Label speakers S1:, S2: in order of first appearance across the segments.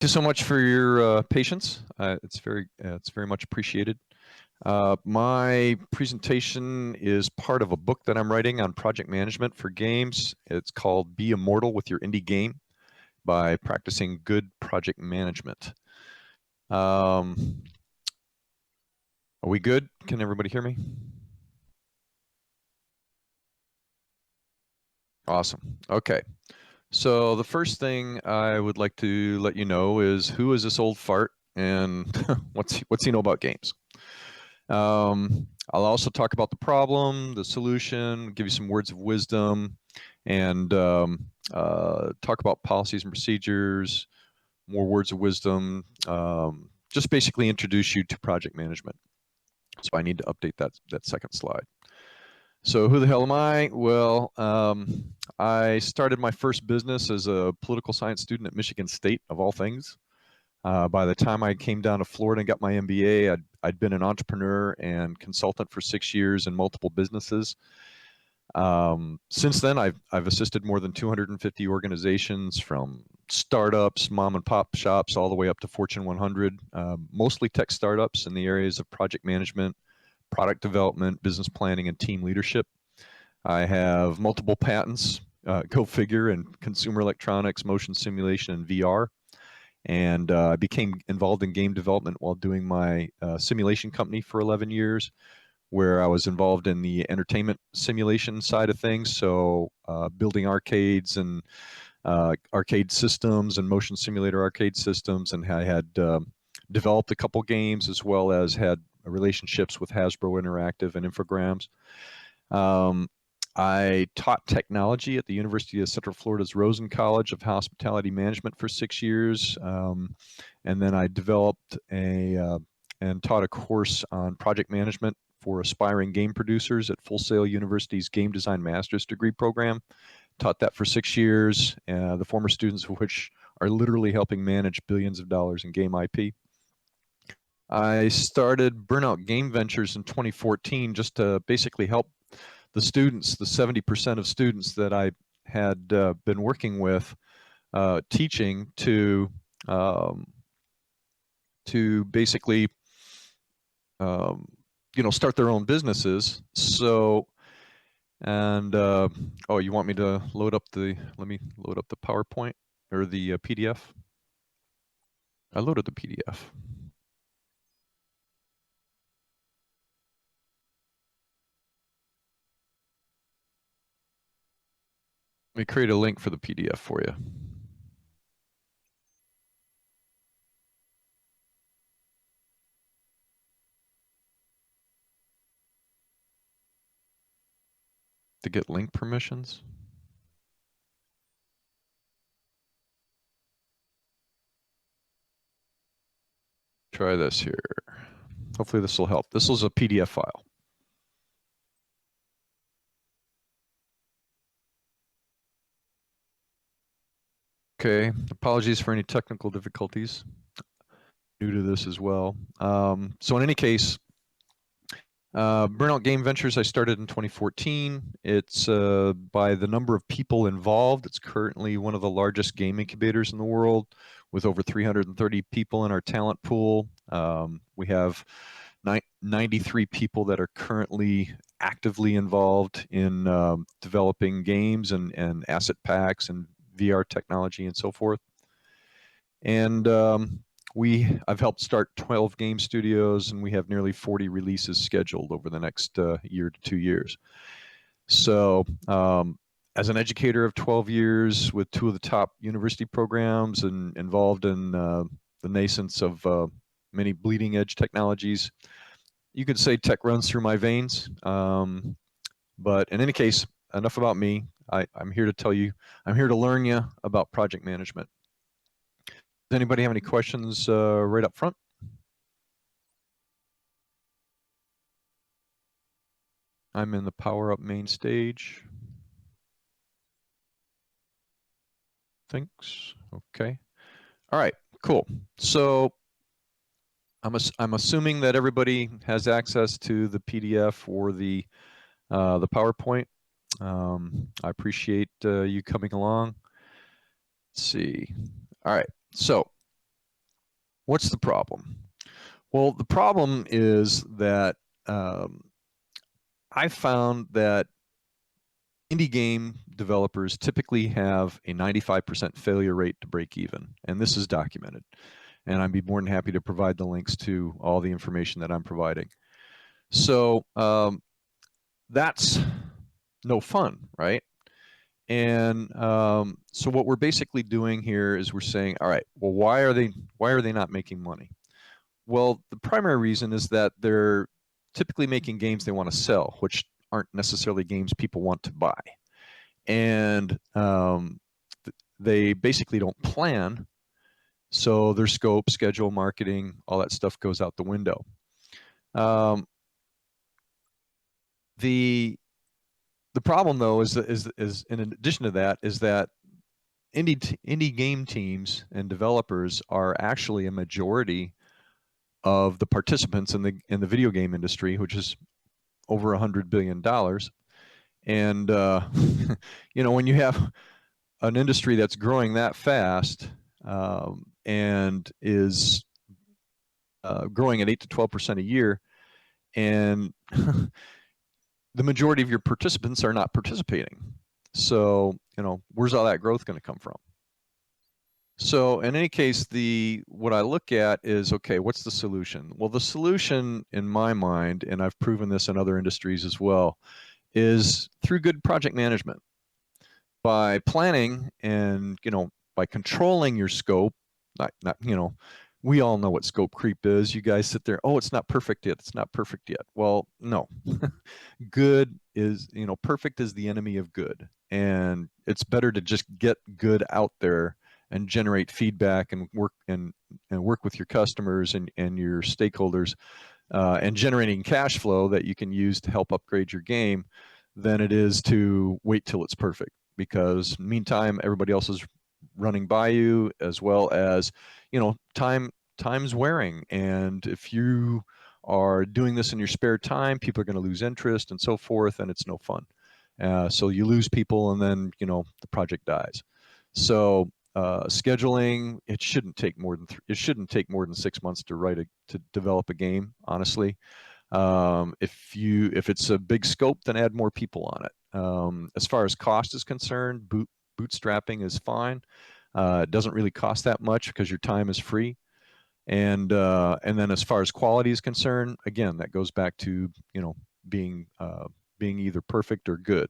S1: You so much for your patience. It's very much appreciated. My presentation is part of a book that I'm writing on project management for games. It's called Be Immortal with Your Indie Game by Practicing Good Project Management. Are we good? Can everybody hear me? Awesome. Okay. So the first thing I would like to let you know is who is this old fart and what's he know about games? I'll also talk about the problem, the solution, give you some words of wisdom, and talk about policies and procedures, more words of wisdom, just basically introduce you to project management. So I need to update that second slide. So who the hell am I? Well, I started my first business as a political science student at Michigan State, of all things. By the time I came down to Florida and got my MBA, I'd been an entrepreneur and consultant for 6 years in multiple businesses. Since then, I've assisted more than 250 organizations, from startups, mom and pop shops, all the way up to Fortune 100, mostly tech startups in the areas of project management, product development, business planning, and team leadership. I have multiple patents, go figure, in consumer electronics, motion simulation, and VR. And I became involved in game development while doing my simulation company for 11 years, where I was involved in the entertainment simulation side of things. So building arcades and arcade systems and motion simulator arcade systems. And I had developed a couple games, as well as had relationships with Hasbro Interactive and Infogrames. I taught technology at the University of Central Florida's Rosen College of Hospitality Management for 6 years. And then I developed and taught a course on project management for aspiring game producers at Full Sail University's Game Design Master's Degree program. Taught that for 6 years, the former students of which are literally helping manage billions of dollars in game IP. I started Burnout Game Ventures in 2014 just to basically help the students, the 70% of students that I had been working with, teaching to basically, start their own businesses. So, and oh, you want me to load up let me load up the PowerPoint or the PDF? I loaded the PDF. Let me create a link for the PDF for you. To get link permissions. Try this here. Hopefully this will help. This is a PDF file. Okay, apologies for any technical difficulties. New to this as well. So in any case, Burnout Game Ventures I started in 2014. It's by the number of people involved, it's currently one of the largest game incubators in the world, with over 330 people in our talent pool. We have 93 people that are currently actively involved in developing games and asset packs and VR technology and so forth. And I've helped start 12 game studios, and we have nearly 40 releases scheduled over the next year to 2 years. So as an educator of 12 years with 2 of the top university programs and involved in the nascence of many bleeding edge technologies, you could say tech runs through my veins. But in any case, enough about me. I'm here to tell you, I'm here to learn you about project management. Does anybody have any questions right up front? I'm in the Power Up main stage. Thanks. Okay. All right. Cool. So I'm assuming that everybody has access to the PDF or the PowerPoint. I appreciate you coming along. Let's see. All right. So What's the problem? Well, the problem is that um, I found that indie game developers typically have a 95% failure rate to break even, and this is documented. And I'd be more than happy to provide the links to all the information that I'm providing. So that's no fun, right? And so what we're basically doing here is we're saying, all right, well, why are they not making money? Well, the primary reason is that they're typically making games they want to sell, which aren't necessarily games people want to buy. And they basically don't plan, so their scope, schedule, marketing, all that stuff goes out the window. Um, the problem though is in addition to that is that indie game teams and developers are actually a majority of the participants in the video game industry, which is over $100 billion. And when you have an industry that's growing that fast and is growing at 8 to 12% a year, and the majority of your participants are not participating. So, where's all that growth going to come from? So in any case, what I look at is, okay, what's the solution? Well, the solution in my mind, and I've proven this in other industries as well, is through good project management. By planning and, by controlling your scope, not we all know what scope creep is. You guys sit there, oh, it's not perfect yet. It's not perfect yet. Well, no. Good is, perfect is the enemy of good. And it's better to just get good out there and generate feedback and work with your customers and your stakeholders and generating cash flow that you can use to help upgrade your game than it is to wait till it's perfect. Because meantime, everybody else is running by you, as well as, time's wearing. And if you are doing this in your spare time, people are going to lose interest and so forth, and it's no fun. So you lose people, and then the project dies. So scheduling, it shouldn't take more than 6 months to develop a game, honestly. If it's a big scope, then add more people on it. As far as cost is concerned, bootstrapping is fine. It doesn't really cost that much because your time is free. And then as far as quality is concerned, again, that goes back to being either perfect or good.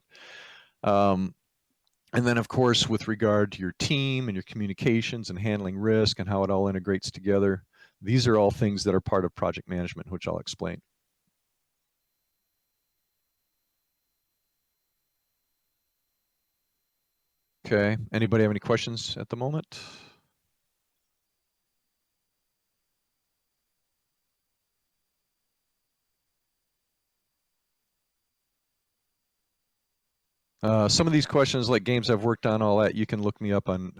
S1: And then, of course, with regard to your team and your communications and handling risk and how it all integrates together, these are all things that are part of project management, which I'll explain. Okay. Anybody have any questions at the moment? Some of these questions, like games I've worked on, all that, you can look me up on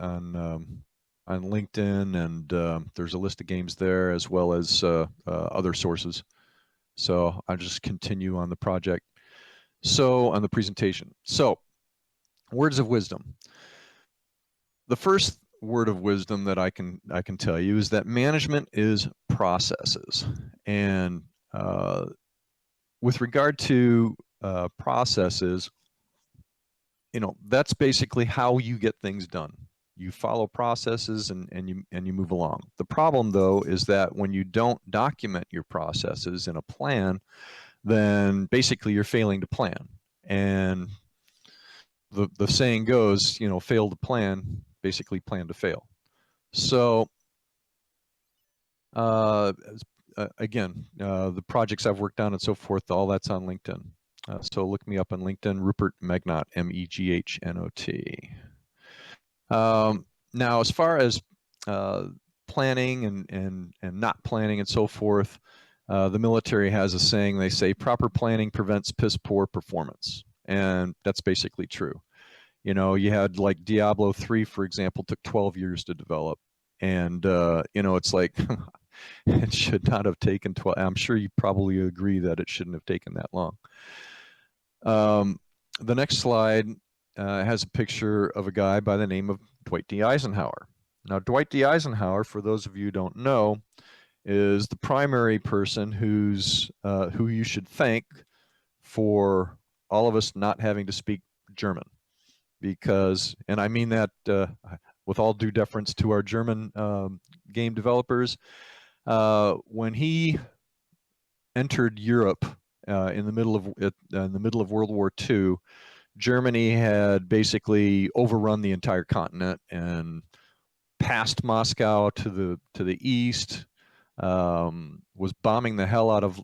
S1: LinkedIn, and there's a list of games there as well as other sources. So I'll just continue on the project. So on the presentation. So words of wisdom. The first word of wisdom that I can tell you is that management is processes, and with regard to processes, that's basically how you get things done. You follow processes and you move along. The problem, though, is that when you don't document your processes in a plan, then basically you're failing to plan. And the saying goes, fail to plan, basically plan to fail. So again, the projects I've worked on and so forth, all that's on LinkedIn. So look me up on LinkedIn, Rupert Meghnot, Meghnot. Now, as far as planning and not planning and so forth, the military has a saying. They say proper planning prevents piss poor performance, and that's basically true. You had like Diablo 3, for example, took 12 years to develop, and it's like it should not have taken 12. I'm sure you probably agree that it shouldn't have taken that long. The next slide has a picture of a guy by the name of Dwight D. Eisenhower. Now, Dwight D. Eisenhower, for those of you who don't know, is the primary person who you should thank for all of us not having to speak German, because, and I mean that with all due deference to our German game developers, when he entered Europe in the middle of World War II, Germany had basically overrun the entire continent and past Moscow to the east, was bombing the hell out of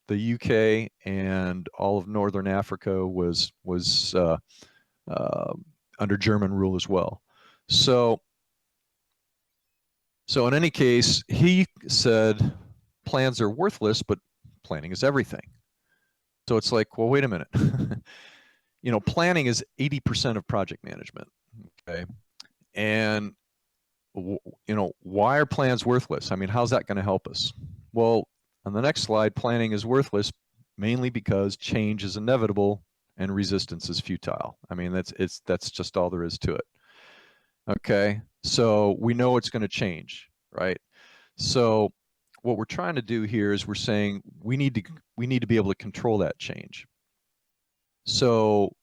S1: the UK, and all of northern Africa was uh, under German rule as well. So in any case, he said plans are worthless, but planning is everything. So it's like, well, wait a minute. Planning is 80% of project management. Okay. And why are plans worthless? I mean, how's that going to help us? Well, on the next slide, planning is worthless mainly because change is inevitable and resistance is futile. I mean, that's just all there is to it. Okay, so we know it's going to change, right? So what we're trying to do here is we're saying we need to be able to control that change. So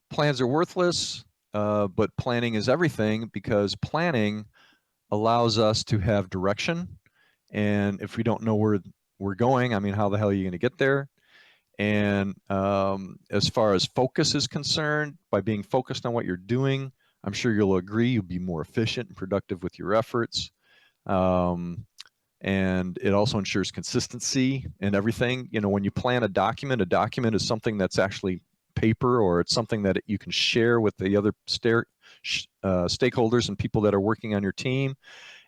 S1: plans are worthless, but planning is everything, because planning allows us to have direction. And if we don't know where we're going, I mean, how the hell are you going to get there? And as far as focus is concerned, by being focused on what you're doing, I'm sure you'll agree you'll be more efficient and productive with your efforts. And it also ensures consistency in everything. When you plan a document is something that's actually paper, or it's something that you can share with the other stakeholders and people that are working on your team.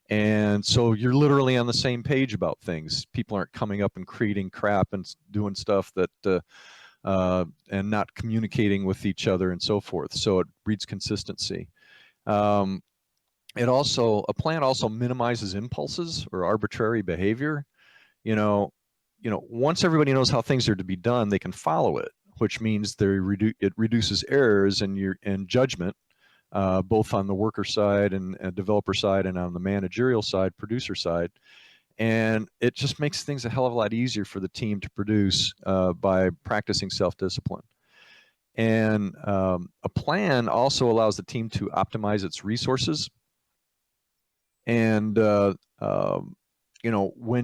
S1: And so you're literally on the same page about things. People aren't coming up and creating crap and doing stuff that and not communicating with each other and so forth. So it breeds consistency. A plan also minimizes impulses or arbitrary behavior. Once everybody knows how things are to be done, they can follow it, which means it reduces errors and judgment, both on the worker side and developer side, and on the managerial side, producer side. And it just makes things a hell of a lot easier for the team to produce by practicing self-discipline. And a plan also allows the team to optimize its resources. And when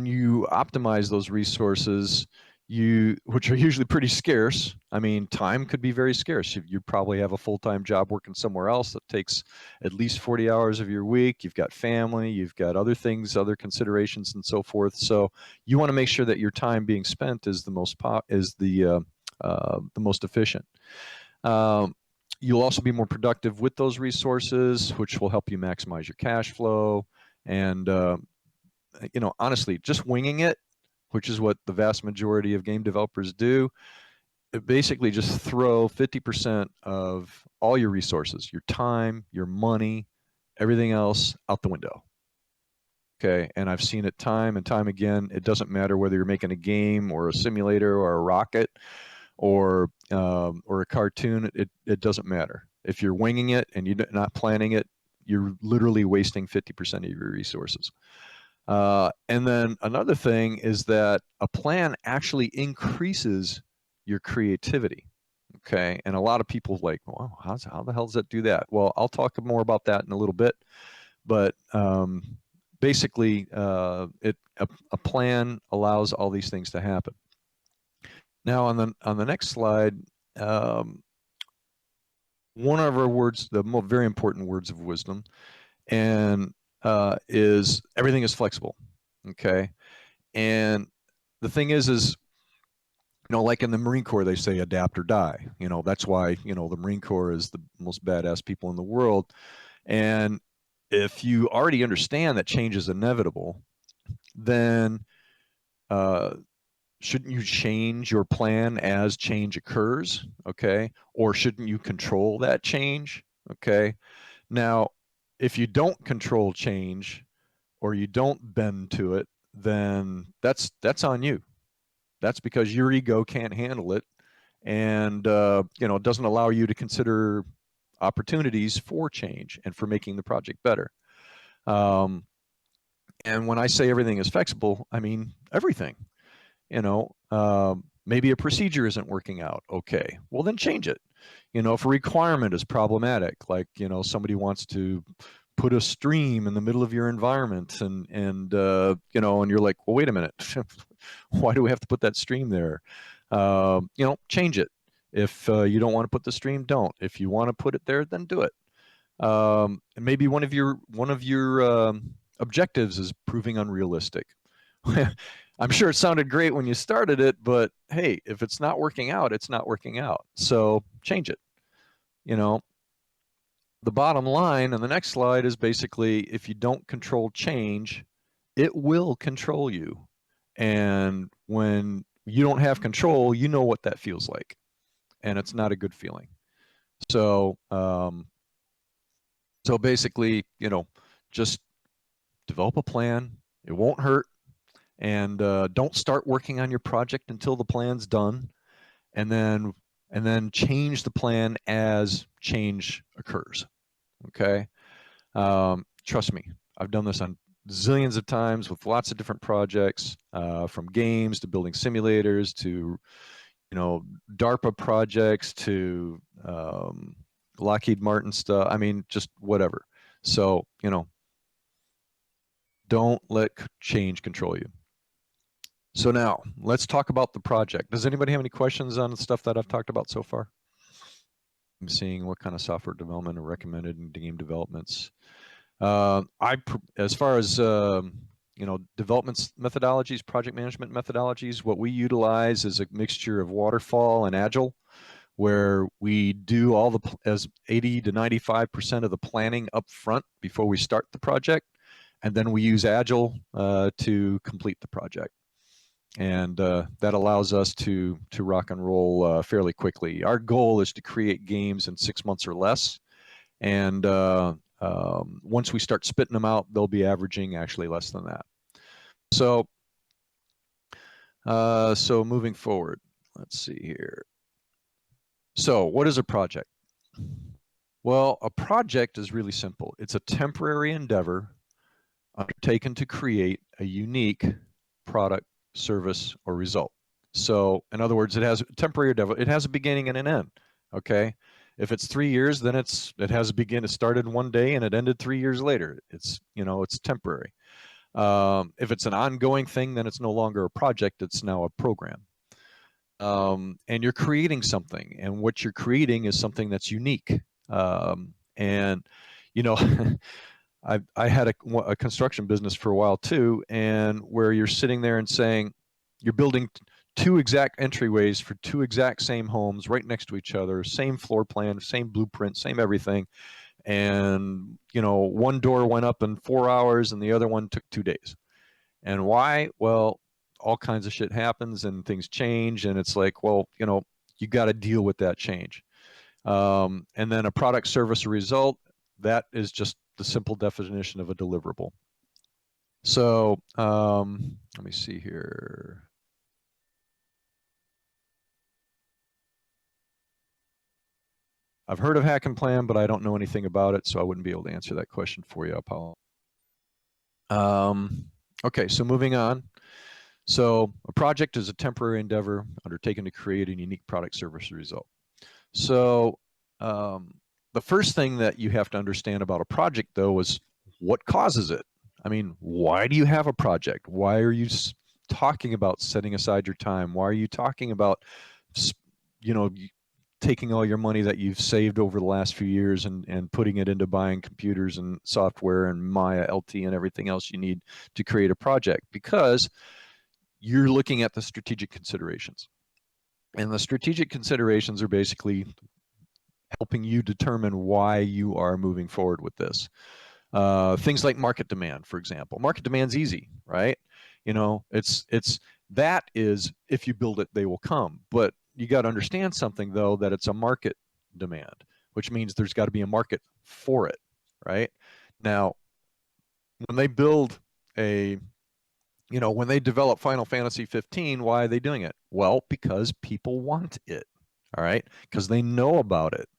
S1: you optimize those resources, which are usually pretty scarce. I mean, time could be very scarce. You probably have a full-time job working somewhere else that takes at least 40 hours of your week. You've got family, you've got other things, other considerations, and so forth. So you want to make sure that your time being spent is the most efficient. You'll also be more productive with those resources, which will help you maximize your cash flow. And honestly, just winging it, which is what the vast majority of game developers do, basically just throw 50% of all your resources, your time, your money, everything else out the window. Okay, and I've seen it time and time again. It doesn't matter whether you're making a game or a simulator or a rocket or a cartoon. It doesn't matter. If you're winging it and you're not planning it, you're literally wasting 50% of your resources. And then another thing is that a plan actually increases your creativity. Okay, and a lot of people like, well, how the hell does that do that? Well, I'll talk more about that in a little bit, but basically, a plan allows all these things to happen. Now, on the next slide, one of our words, the very important words of wisdom, and is everything is flexible. Okay, and the thing is like in the Marine Corps, they say adapt or die. That's why the Marine Corps is the most badass people in the world. And if you already understand that change is inevitable, then shouldn't you change your plan as change occurs? Okay, or shouldn't you control that change? Okay, now if you don't control change or you don't bend to it, then that's on you. That's because your ego can't handle it, and it doesn't allow you to consider opportunities for change and for making the project better. Um, and when I say everything is flexible, I mean everything. Maybe a procedure isn't working out. Okay, well then change it. If a requirement is problematic, like somebody wants to put a stream in the middle of your environment, and you're like, well, wait a minute, why do we have to put that stream there? Change it. If you don't want to put the stream, don't. If you want to put it there, then do it. And maybe one of your objectives is proving unrealistic. I'm sure it sounded great when you started it, but hey, if it's not working out, it's not working out. So change it. You know, the bottom line on the next slide is basically if you don't control change, it will control you. And when you don't have control, you know what that feels like. And it's not a good feeling. So, so basically, just develop a plan. It won't hurt. And don't start working on your project until the plan's done. And then change the plan as change occurs. Okay. Trust me, I've done this on zillions of times with lots of different projects, from games to building simulators to DARPA projects to Lockheed Martin stuff. I mean, just whatever. So don't let change control you. So now let's talk about the project. Does anybody have any questions on the stuff that I've talked about so far? I'm seeing what kind of software development are recommended in game developments. As far as development methodologies, project management methodologies, what we utilize is a mixture of waterfall and agile, where we do all as 80 to 95% of the planning up front before we start the project, and then we use agile to complete the project. And that allows us to rock and roll fairly quickly. Our goal is to create games in 6 months or less, and once we start spitting them out, they'll be averaging actually less than that. So, so moving forward, let's see here. So, what is a project? Well, a project is really simple. It's a temporary endeavor undertaken to create a unique product, service, or result. So, in other words, it has a temporary endeavor. It has a beginning and an end. Okay. If it's 3 years, then it started one day and it ended 3 years later. It's temporary. If it's an ongoing thing, then it's no longer a project. It's now a program. And you're creating something, and what you're creating is something that's unique. And I had a construction business for a while too, and where you're sitting there and saying you're building two exact entryways for two exact same homes right next to each other, same floor plan, same blueprint, same everything. And one door went up in 4 hours and the other one took 2 days. And why? Well, all kinds of shit happens and things change, and it's like, well, you got to deal with that change. And then a product, service, or result, that is just the simple definition of a deliverable. So let me see here. I've heard of Hack and Plan, but I don't know anything about it, so I wouldn't be able to answer that question for you, Apollo. Okay, so moving on. So a project is a temporary endeavor undertaken to create a unique product, service, or result. So the first thing that you have to understand about a project, though, is what causes it. I mean, why do you have a project? Why are you talking about setting aside your time? Why are you talking about, taking all your money that you've saved over the last few years and putting it into buying computers and software and Maya, LT, and everything else you need to create a project? Because you're looking at the strategic considerations. And the strategic considerations are basically helping you determine why you are moving forward with this. Things like market demand, for example. Market demand's easy, right? That is, if you build it, they will come. But you got to understand something, though, that it's a market demand, which means there's got to be a market for it, right? Now, when they build when they develop Final Fantasy 15, why are they doing it? Well, because people want it, all right? Because they know about it.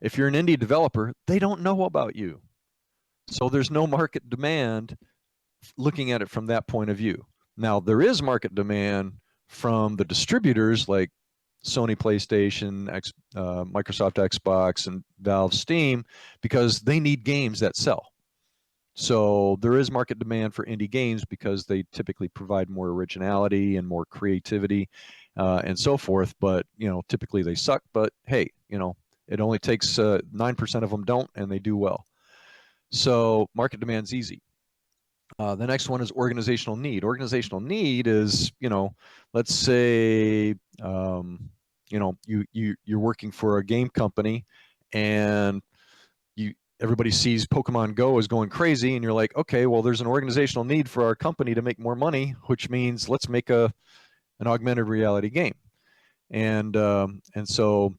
S1: If you're an indie developer, they don't know about you. So there's no market demand looking at it from that point of view. Now, there is market demand from the distributors like Sony PlayStation, Microsoft Xbox, and Valve Steam, because they need games that sell. So there is market demand for indie games because they typically provide more originality and more creativity and so forth. But typically they suck. But hey, it only takes 9% of them don't, and they do well. So market demand's easy. The next one is organizational need. Organizational need is, let's say, you're working for a game company, and everybody sees Pokemon Go is going crazy, and you're like, okay, well, there's an organizational need for our company to make more money, which means let's make an augmented reality game, and so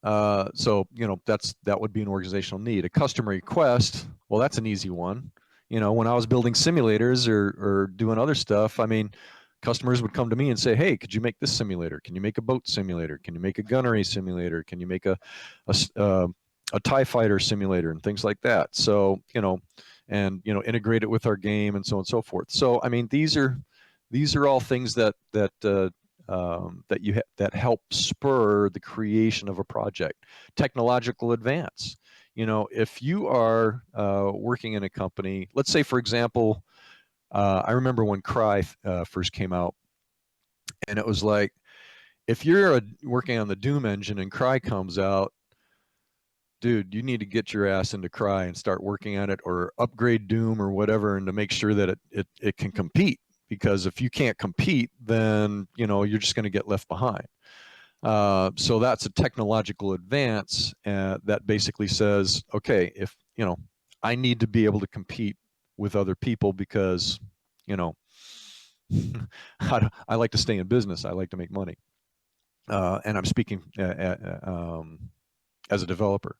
S1: that would be an organizational need. A customer request, well, that's an easy one. When I was building simulators or doing other stuff, I mean, customers would come to me and say, hey, could you make this simulator? Can you make a boat simulator? Can you make a gunnery simulator? Can you make a TIE fighter simulator and things like that? So, integrate it with our game and so on and so forth. So, I mean, these are all things that help spur the creation of a project. Technological advance. If you are working in a company, let's say, for example, I remember when Cry first came out, and it was like, if you're working on the Doom engine and Cry comes out, dude, you need to get your ass into Cry and start working on it, or upgrade Doom or whatever, and to make sure that it can compete. Because if you can't compete, then you're just going to get left behind. So that's a technological advance that basically says, okay, if I need to be able to compete with other people because I like to stay in business. I like to make money, and I'm speaking as a developer.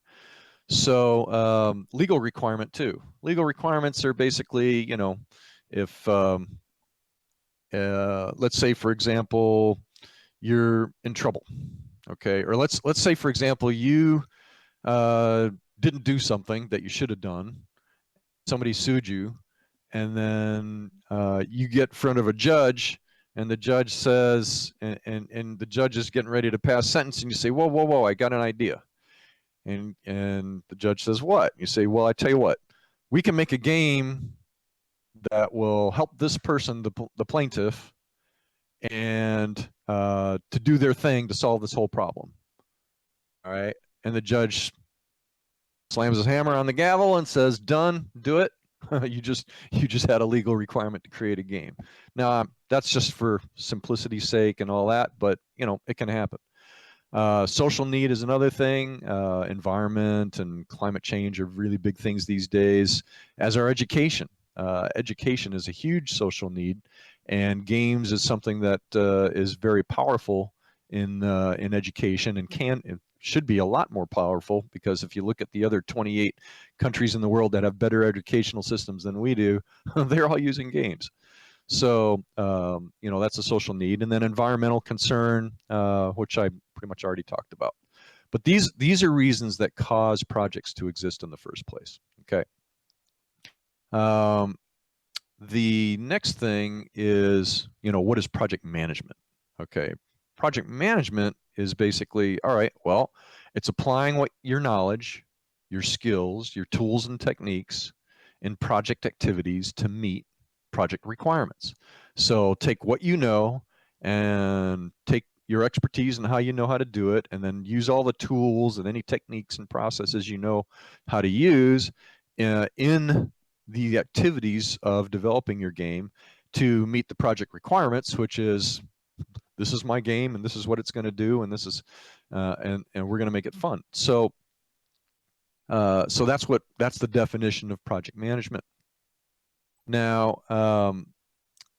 S1: So legal requirement too. Legal requirements are basically, if let's say, for example, you're in trouble, okay, or let's say, for example, you didn't do something that you should have done. Somebody sued you, and then you get in front of a judge, and the judge says, and the judge is getting ready to pass sentence, and you say, whoa, whoa, whoa, I got an idea. And the judge says, what? You say, well, I tell you what, we can make a game that will help this person, the plaintiff, and to do their thing to solve this whole problem. All right. And the judge slams his hammer on the gavel and says, done, do it. you just had a legal requirement to create a game. Now, that's just for simplicity's sake and all that, but it can happen. Social need is another thing. Environment and climate change are really big things these days, as are education. Education is a huge social need, and games is something that is very powerful in education, and should be a lot more powerful, because if you look at the other 28 countries in the world that have better educational systems than we do, they're all using games. So, that's a social need. And then environmental concern, which I pretty much already talked about. But these are reasons that cause projects to exist in the first place. Okay. The next thing is, what is project management? Okay. Project management is basically, all right, well, it's applying your knowledge, your skills, your tools and techniques in project activities to meet project requirements. So take what you know and take your expertise and how you know how to do it, and then use all the tools and any techniques and processes you know how to use in the activities of developing your game to meet the project requirements, which is, this is my game and this is what it's going to do, and this is and we're going to make it fun. So so that's the definition of project management. Now,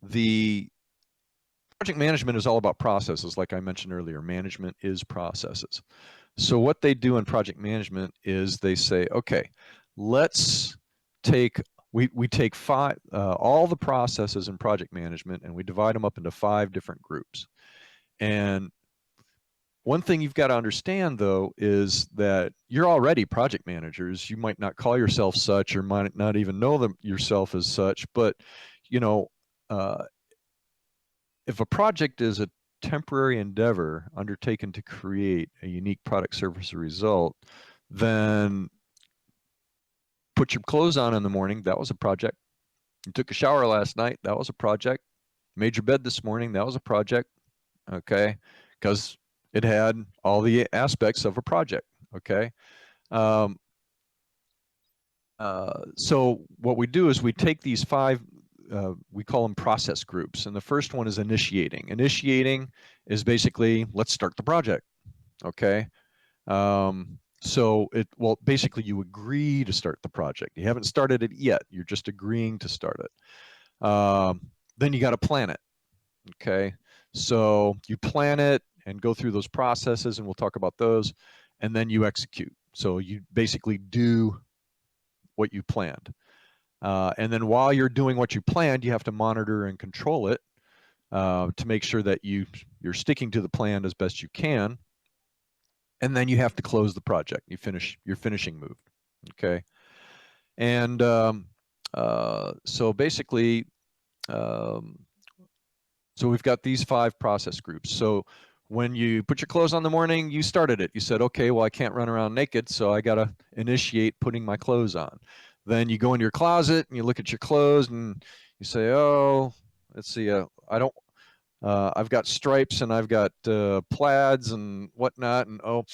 S1: the project management is all about processes. Like I mentioned earlier, management is processes. So what they do in project management is they say, okay, let's take, we take all the processes in project management, and we divide them up into 5 different groups. And One thing you've got to understand, though, is that you're already project managers. You might not call yourself such, or might not even know them yourself as such, but you know, uh, if a project is a temporary endeavor undertaken to create a unique product, service, or result, then put your clothes on in the morning, that was a project. You took a shower last night, that was a project. Made your bed this morning, that was a project. Okay, because it had all the aspects of a project. Okay. Um, so what we do is we take these five, we call them process groups. And the first one is initiating. Initiating is basically, let's start the project. Okay. Well, basically you agree to start the project. You haven't started it yet. You're just agreeing to start it. Then you got to plan it. Okay. So you plan it and go through those processes, and we'll talk about those. And then you execute. So you basically do what you planned. And then while you're doing what you planned, you have to monitor and control it to make sure that you're sticking to the plan as best you can. And then you have to close the project. You finish your finishing move. Okay. And so basically, um, so we've got these five process groups. So when you put your clothes on in the morning, you started it. You said, okay, well, I can't run around naked, so I got to initiate putting my clothes on. Then you go into your closet and you look at your clothes and you say, oh, let's see, I've got stripes and I've got plaids and whatnot, and oh,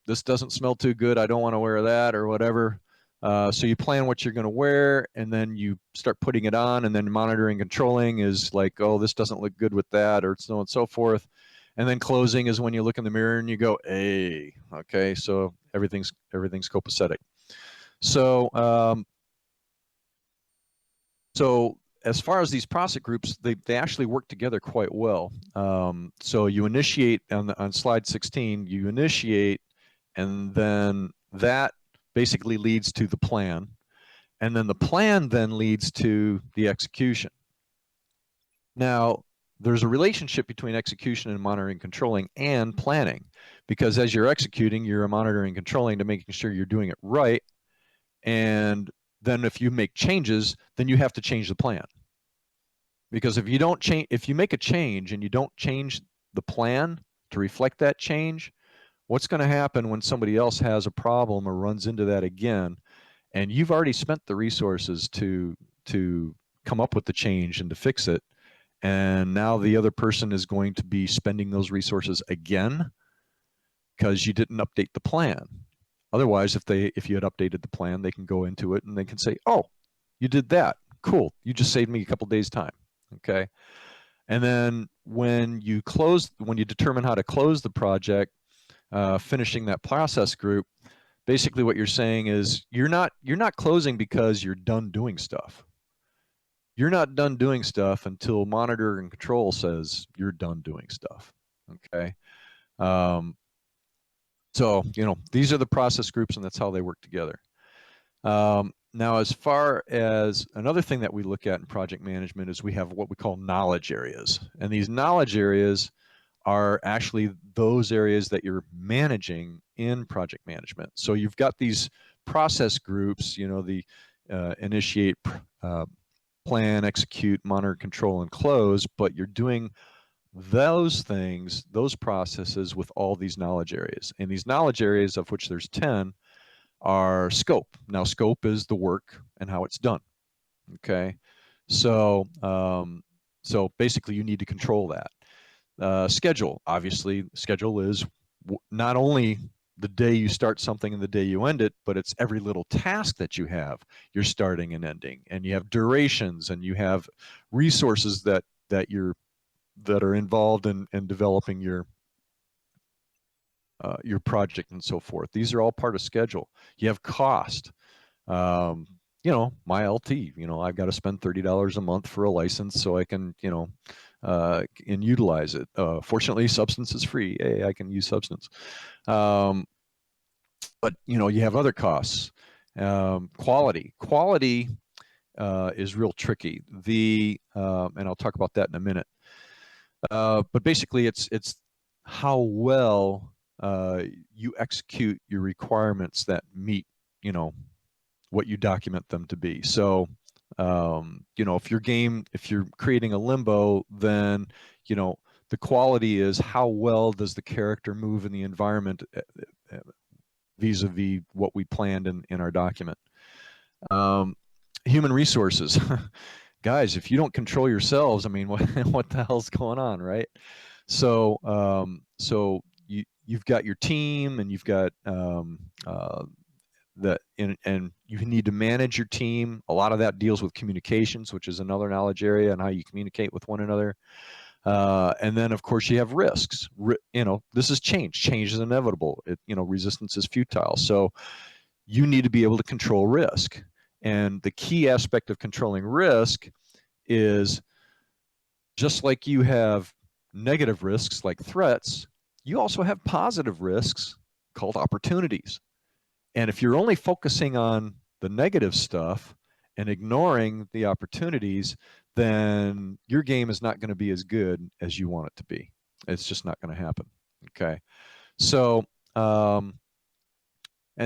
S1: this doesn't smell too good. I don't want to wear that or whatever. So you plan what you're going to wear, and then you start putting it on, and then monitoring, controlling is like, oh, this doesn't look good with that, or so on and so forth. And then closing is when you look in the mirror and you go, hey, okay, so everything's copacetic. So so as far as these process groups, they actually work together quite well. So you initiate on slide 16, you initiate, and then that basically leads to the plan. And then the plan then leads to the execution. Now, there's a relationship between execution and monitoring, controlling, and planning, because as you're executing, you're monitoring, controlling to making sure you're doing it right. And then if you make changes, then you have to change the plan. Because if you don't change, if you make a change and you don't change the plan to reflect that change, what's going to happen when somebody else has a problem or runs into that again, and you've already spent the resources to come up with the change and to fix it, and now the other person is going to be spending those resources again because you didn't update the plan. Otherwise, if you had updated the plan, they can go into it and they can say, oh, you did that, cool, you just saved me a couple days time. Okay. And then when you determine how to close the project, finishing that process group, basically what you're saying is you're not closing because you're done doing stuff. You're not done doing stuff until monitor and control says you're done doing stuff. Okay. So these are the process groups, and that's how they work together. Now, as far as another thing that we look at in project management is we have what we call knowledge areas. And these knowledge areas are actually those areas that you're managing in project management. So you've got these process groups, the initiate, plan, execute, monitor, control, and close, but you're doing those things, those processes with all these knowledge areas. And these knowledge areas, of which there's 10, are scope. Now, scope is the work and how it's done. Okay, so so basically, you need to control that. Schedule, obviously, schedule is not only the day you start something and the day you end it, but it's every little task that you have, you're starting and ending, and you have durations, and you have resources that are involved in developing your project and so forth. These are all part of schedule. You have cost. My LT, I've got to spend $30 a month for a license so I can, and utilize it. Fortunately, substance is free. Hey, I can use substance. But, you have other costs. Quality is real tricky. And I'll talk about that in a minute. But basically, it's how well you execute your requirements that meet, you know, what you document them to be. So, you know, if you're creating a limbo, then, you know, the quality is how well does the character move in the environment vis-a-vis what we planned in our document. Human resources. Guys, if you don't control yourselves, I mean, what the hell's going on, right? So you've got your team, and you've got and you need to manage your team. A lot of that deals with communications, which is another knowledge area, and how you communicate with one another. And then, of course, you have risks. You know, this is change. Change is inevitable. You know, resistance is futile. So you need to be able to control risk. And the key aspect of controlling risk is, just like you have negative risks like threats, you also have positive risks called opportunities. And if you're only focusing on the negative stuff and ignoring the opportunities, then your game is not going to be as good as you want it to be. It's just not going to happen. Okay. So, and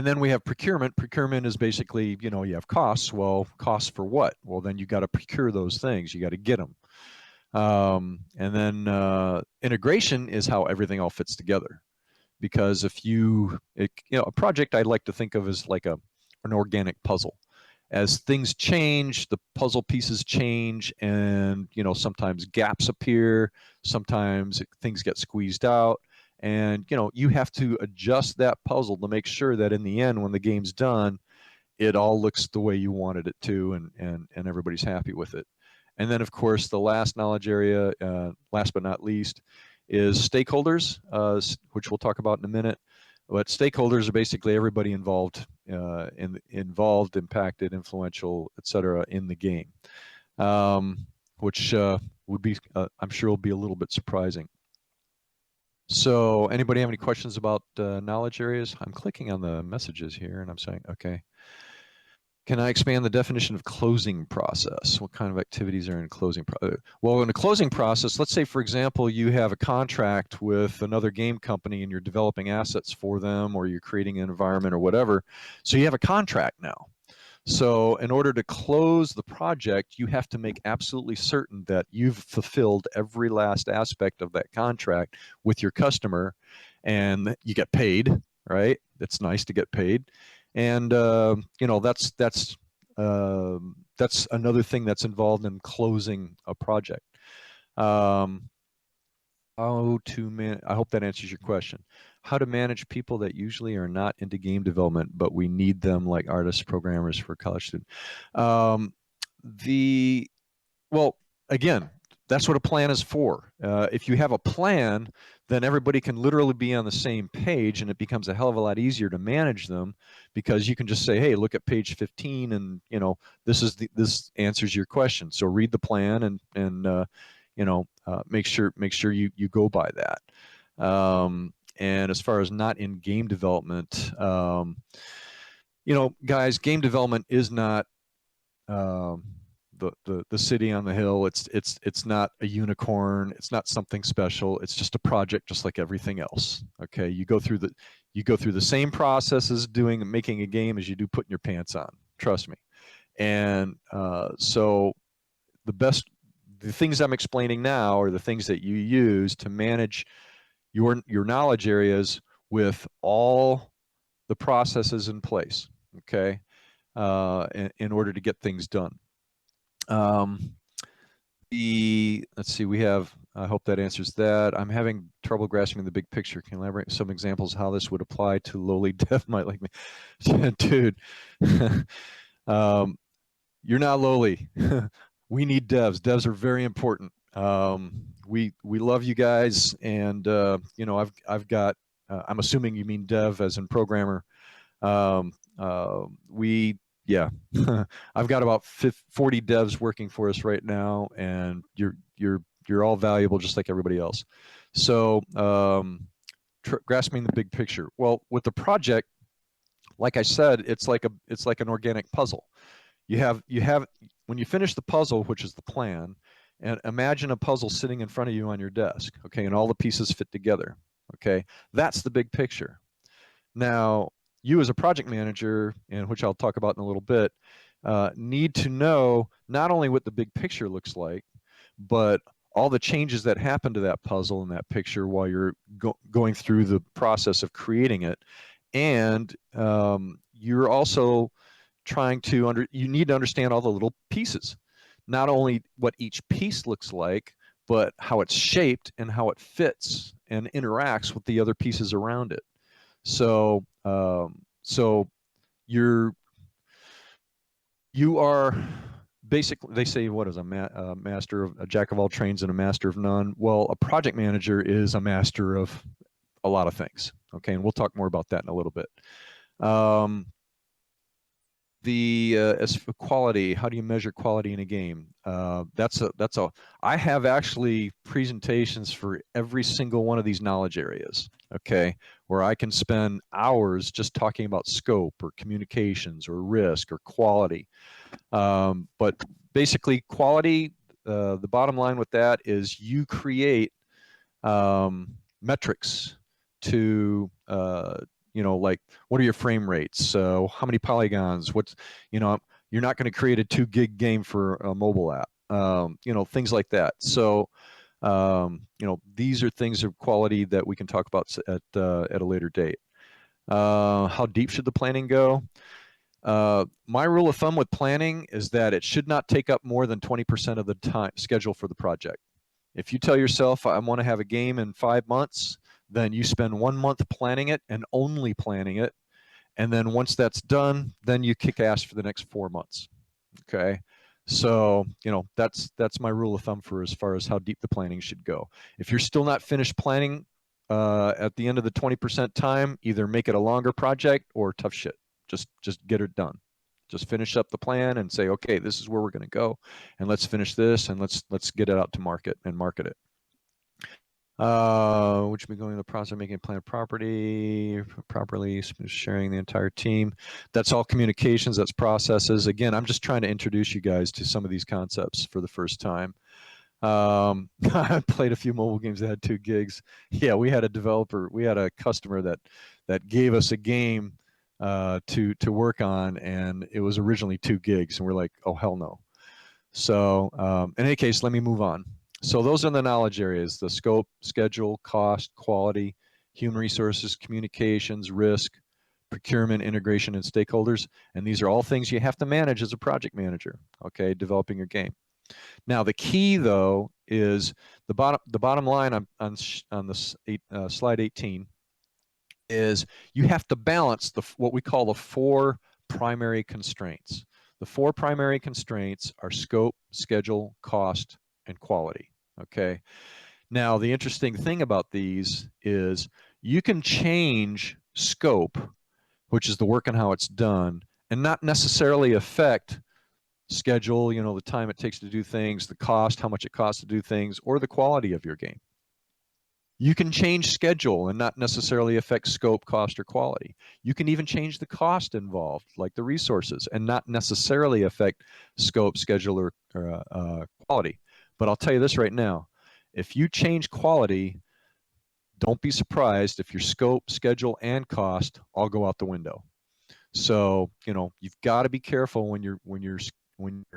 S1: then we have procurement. Procurement is basically, you know, you have costs. Well, costs for what? Well, then you got to procure those things. You got to get them. And then integration is how everything all fits together. Because if you know, a project I like to think of as like an organic puzzle. As things change, the puzzle pieces change, and, you know, sometimes gaps appear, sometimes things get squeezed out, and, you know, you have to adjust that puzzle to make sure that in the end, when the game's done, it all looks the way you wanted it to, and everybody's happy with it. And then, of course, the last knowledge area, last but not least, is stakeholders, which we'll talk about in a minute. But stakeholders are basically everybody involved, impacted, influential, et cetera, in the game, which would be, I'm sure, will be a little bit surprising. So, anybody have any questions about knowledge areas? I'm clicking on the messages here, and I'm saying, okay. Can I expand the definition of closing process? What kind of activities are in closing process? Well, in a closing process, let's say, for example, you have a contract with another game company and you're developing assets for them, or you're creating an environment or whatever. So you have a contract now. So in order to close the project, you have to make absolutely certain that you've fulfilled every last aspect of that contract with your customer, and you get paid, right? It's nice to get paid. And you know, that's another thing that's involved in closing a project. How to man? I hope that answers your question. How to manage people that usually are not into game development, but we need them, like artists, programmers for college students. The Well, again, that's what a plan is for. If you have a plan, then everybody can literally be on the same page, and it becomes a hell of a lot easier to manage them, because you can just say, hey, look at page 15, and, you know, this answers your question. So read the plan, and you know, make sure you go by that. And as far as not in game development, you know, guys, game development is not the city on the hill. It's not a unicorn. It's not something special. It's just a project, just like everything else. Okay, you go through the same processes making a game as you do putting your pants on. Trust me. And so the things I'm explaining now are the things that you use to manage your knowledge areas with all the processes in place. Okay, in order to get things done. Let's see, we have, I hope that answers that. I'm having trouble grasping the big picture. Can you elaborate some examples how this would apply to lowly dev might like me? Dude, you're not lowly. We need devs. Devs are very important. We love you guys, and you know, I've got, I'm assuming you mean dev as in programmer. Yeah, I've got about 40 devs working for us right now, and you're all valuable, just like everybody else. So grasping the big picture. Well, with the project, like I said, it's like an organic puzzle. You have when you finish the puzzle, which is the plan, and imagine a puzzle sitting in front of you on your desk, okay, and all the pieces fit together. Okay, that's the big picture. Now, you as a project manager, and which I'll talk about in a little bit, need to know not only what the big picture looks like, but all the changes that happen to that puzzle and that picture while you're going through the process of creating it. And you're also trying to you need to understand all the little pieces, not only what each piece looks like, but how it's shaped and how it fits and interacts with the other pieces around it. So you're you are basically, they say, what is a master of a jack of all trades and a master of none. Well, a project manager is a master of a lot of things. Okay, and we'll talk more about that in a little bit. As for quality, how do you measure quality in a game? I have actually presentations for every single one of these knowledge areas, okay, where I can spend hours just talking about scope or communications or risk or quality. But basically, quality, the bottom line with that is you create metrics to like, what are your frame rates, how many polygons, what's, you're not going to create a 2 gig game for a mobile app, things like that. So these are things of quality that we can talk about at a later date. How deep should the planning go? My rule of thumb with planning is that it should not take up more than 20% of the time schedule for the project. If you tell yourself, I want to have a game in 5 months, then you spend 1 month planning it and only planning it. And then once that's done, then you kick ass for the next 4 months. Okay. So, that's my rule of thumb for as far as how deep the planning should go. If you're still not finished planning at the end of the 20% time, either make it a longer project or tough shit. Just get it done. Just finish up the plan and say, okay, this is where we're going to go, and let's finish this, and let's get it out to market and market it. Which will be going in the process of making a plan properly, sharing the entire team. That's all communications, that's processes. Again, I'm just trying to introduce you guys to some of these concepts for the first time. I played a few mobile games that had 2 gigs. Yeah, we had a customer that gave us a game to work on, and it was originally 2 gigs, and we're like, oh hell no. So in any case, let me move on. So those are the knowledge areas: the scope, schedule, cost, quality, human resources, communications, risk, procurement, integration, and stakeholders. And these are all things you have to manage as a project manager, okay, developing your game. Now, the key, though, is the bottom line on this slide 18 is you have to balance what we call the 4 primary constraints. The 4 primary constraints are scope, schedule, cost, and quality. Okay. Now, the interesting thing about these is you can change scope, which is the work and how it's done, and not necessarily affect schedule, the time it takes to do things, the cost, how much it costs to do things, or the quality of your game. You can change schedule and not necessarily affect scope, cost, or quality. You can even change the cost involved, like the resources, and not necessarily affect scope, schedule, or quality. But I'll tell you this right now: if you change quality, don't be surprised if your scope, schedule, and cost all go out the window. So you've got to be careful when you're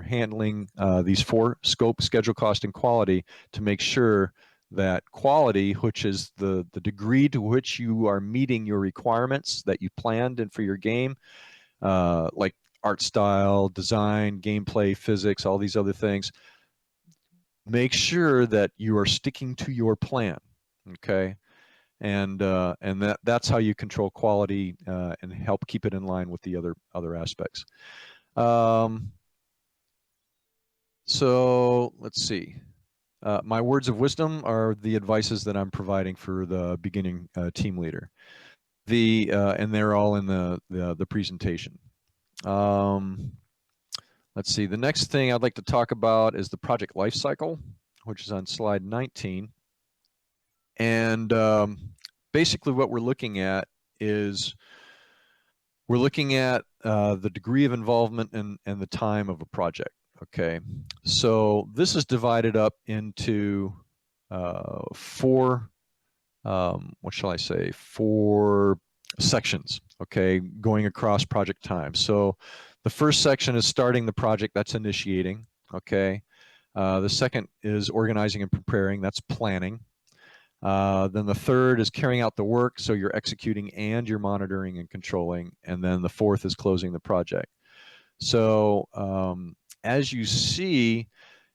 S1: handling these 4: scope, schedule, cost, and quality, to make sure that quality, which is the degree to which you are meeting your requirements that you planned and for your game, like art style, design, gameplay, physics, all these other things, make sure that you are sticking to your plan. Okay. And that's how you control quality and help keep it in line with the other aspects. So let's see. My words of wisdom are the advices that I'm providing for the beginning team leader. And they're all in the presentation. Let's see. The next thing I'd like to talk about is the project life cycle, which is on slide 19. And basically what we're looking at is we're looking at the degree of involvement and the time of a project. Okay, so this is divided up into 4 what shall I say, 4 sections, okay, going across project time. So the first section is starting the project, that's initiating, okay. The second is organizing and preparing, that's planning. Then the third is carrying out the work, so you're executing and you're monitoring and controlling. And then the fourth is closing the project. So as you see,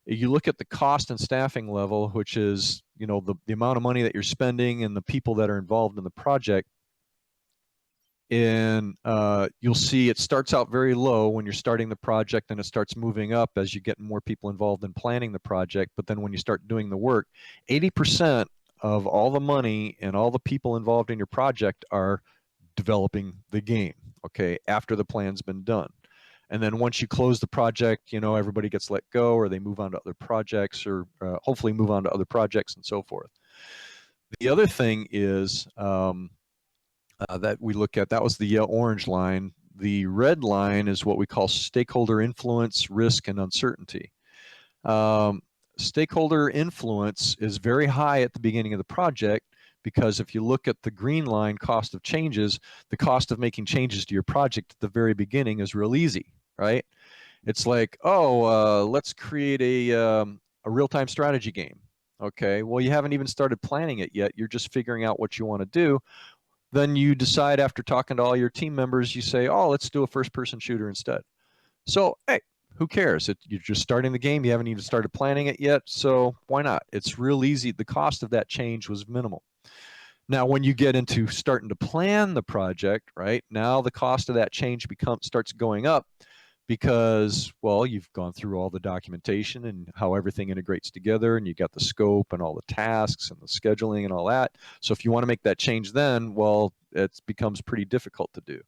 S1: you look at the cost and staffing level, which is, you know, the amount of money that you're spending and the people that are involved in the project. And you'll see it starts out very low when you're starting the project, and it starts moving up as you get more people involved in planning the project. But then when you start doing the work, 80% of all the money and all the people involved in your project are developing the game, okay, after the plan's been done. And then once you close the project, you know, everybody gets let go, or they move on to other projects, or hopefully move on to other projects and so forth. The other thing is that we look at, that was the orange line. The red line is what we call stakeholder influence, risk, and uncertainty. Stakeholder influence is very high at the beginning of the project, because if you look at the green line, cost of changes, the cost of making changes to your project at the very beginning is real easy, right? It's like, oh, let's create a real-time strategy game. Okay, well, you haven't even started planning it yet. You're just figuring out what you want to do. Then you decide, after talking to all your team members, you say, oh, let's do a first-person shooter instead. So, hey, who cares? You're just starting the game. You haven't even started planning it yet. So why not? It's real easy. The cost of that change was minimal. Now, when you get into starting to plan the project, right, now the cost of that change starts going up, because, well, you've gone through all the documentation and how everything integrates together, and you got the scope and all the tasks and the scheduling and all that. So if you want to make that change, then, well, it becomes pretty difficult to do.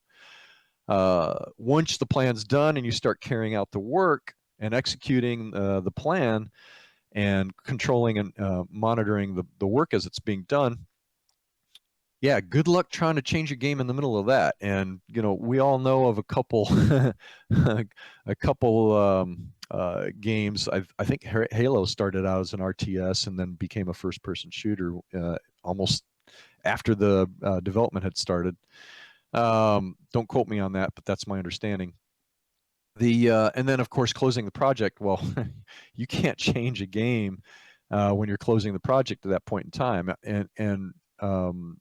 S1: Once the plan's done and you start carrying out the work and executing the plan and controlling and monitoring the work as it's being done, yeah, good luck trying to change your game in the middle of that. And, you know, we all know of a couple a couple games. I think Halo started out as an RTS and then became a first-person shooter almost after the development had started. Don't quote me on that, but that's my understanding. And then, of course, closing the project. Well, you can't change a game when you're closing the project at that point in time. And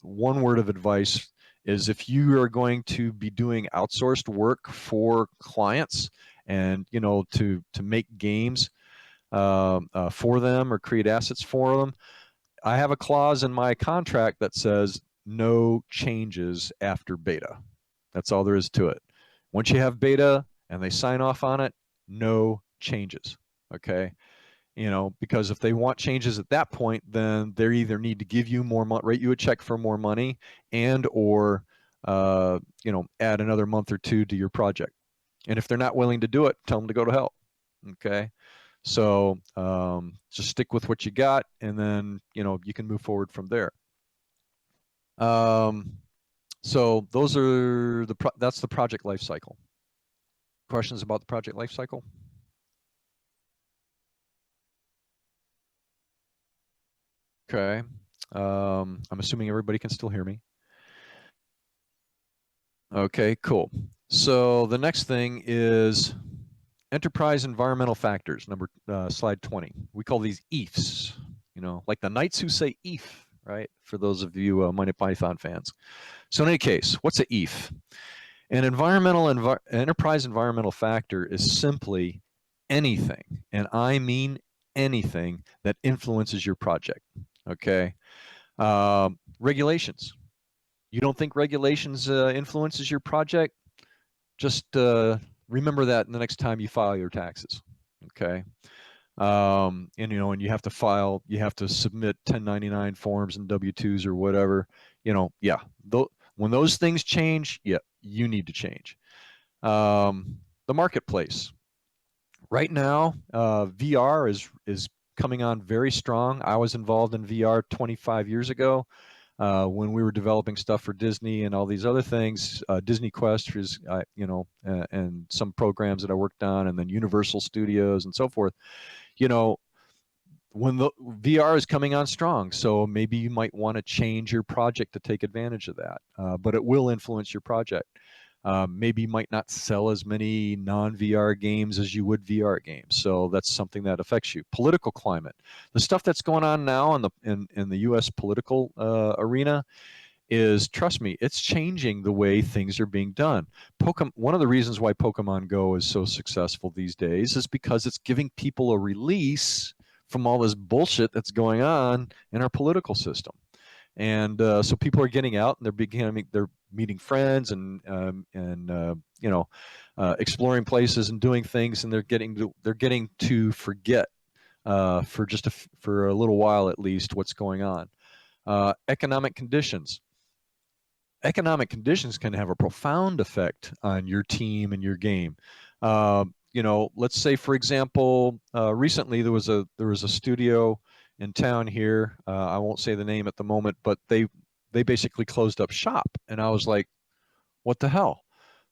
S1: one word of advice is, if you are going to be doing outsourced work for clients, and, you know, to make games for them or create assets for them, I have a clause in my contract that says no changes after beta. That's all there is to it. Once you have beta and they sign off on it, no changes. Okay. You know, because if they want changes at that point, then they either need to give you more money, write you a check for more money, and or you know, add another month or two to your project. And if they're not willing to do it, tell them to go to hell. Okay. So just stick with what you got, and then, you know, you can move forward from there. So those are that's the project life cycle. Questions about the project life cycle? Okay. I'm assuming everybody can still hear me. Okay, cool. So the next thing is enterprise environmental factors, slide 20. We call these EEFs, you know, like the knights who say EEF, right? For those of you Monty Python fans. So in any case, what's an EEF? An enterprise environmental factor is simply anything, and I mean anything, that influences your project, okay? Regulations. You don't think regulations influences your project? Just remember that the next time you file your taxes, okay? And, you know, and you have to submit 1099 forms and W-2s or whatever, you know, yeah. When those things change, yeah, you need to change. The marketplace. Right now, VR is coming on very strong. I was involved in VR 25 years ago when we were developing stuff for Disney and all these other things. Disney Quest is, you know, and some programs that I worked on, and then Universal Studios and so forth. You know, when the VR is coming on strong. So maybe you might want to change your project to take advantage of that, but it will influence your project. Maybe you might not sell as many non-VR games as you would VR games. So that's something that affects you. Political climate, the stuff that's going on now in the U.S. political arena is, trust me, it's changing the way things are being done. One of the reasons why Pokemon Go is so successful these days is because it's giving people a release from all this bullshit that's going on in our political system. And so people are getting out and they're meeting friends and exploring places and doing things, and they're getting to forget for a little while at least what's going on. Economic conditions. Economic conditions can have a profound effect on your team and your game. Let's say, for example, recently there was a studio in town here. I won't say the name at the moment, but they basically closed up shop, and I was like, what the hell?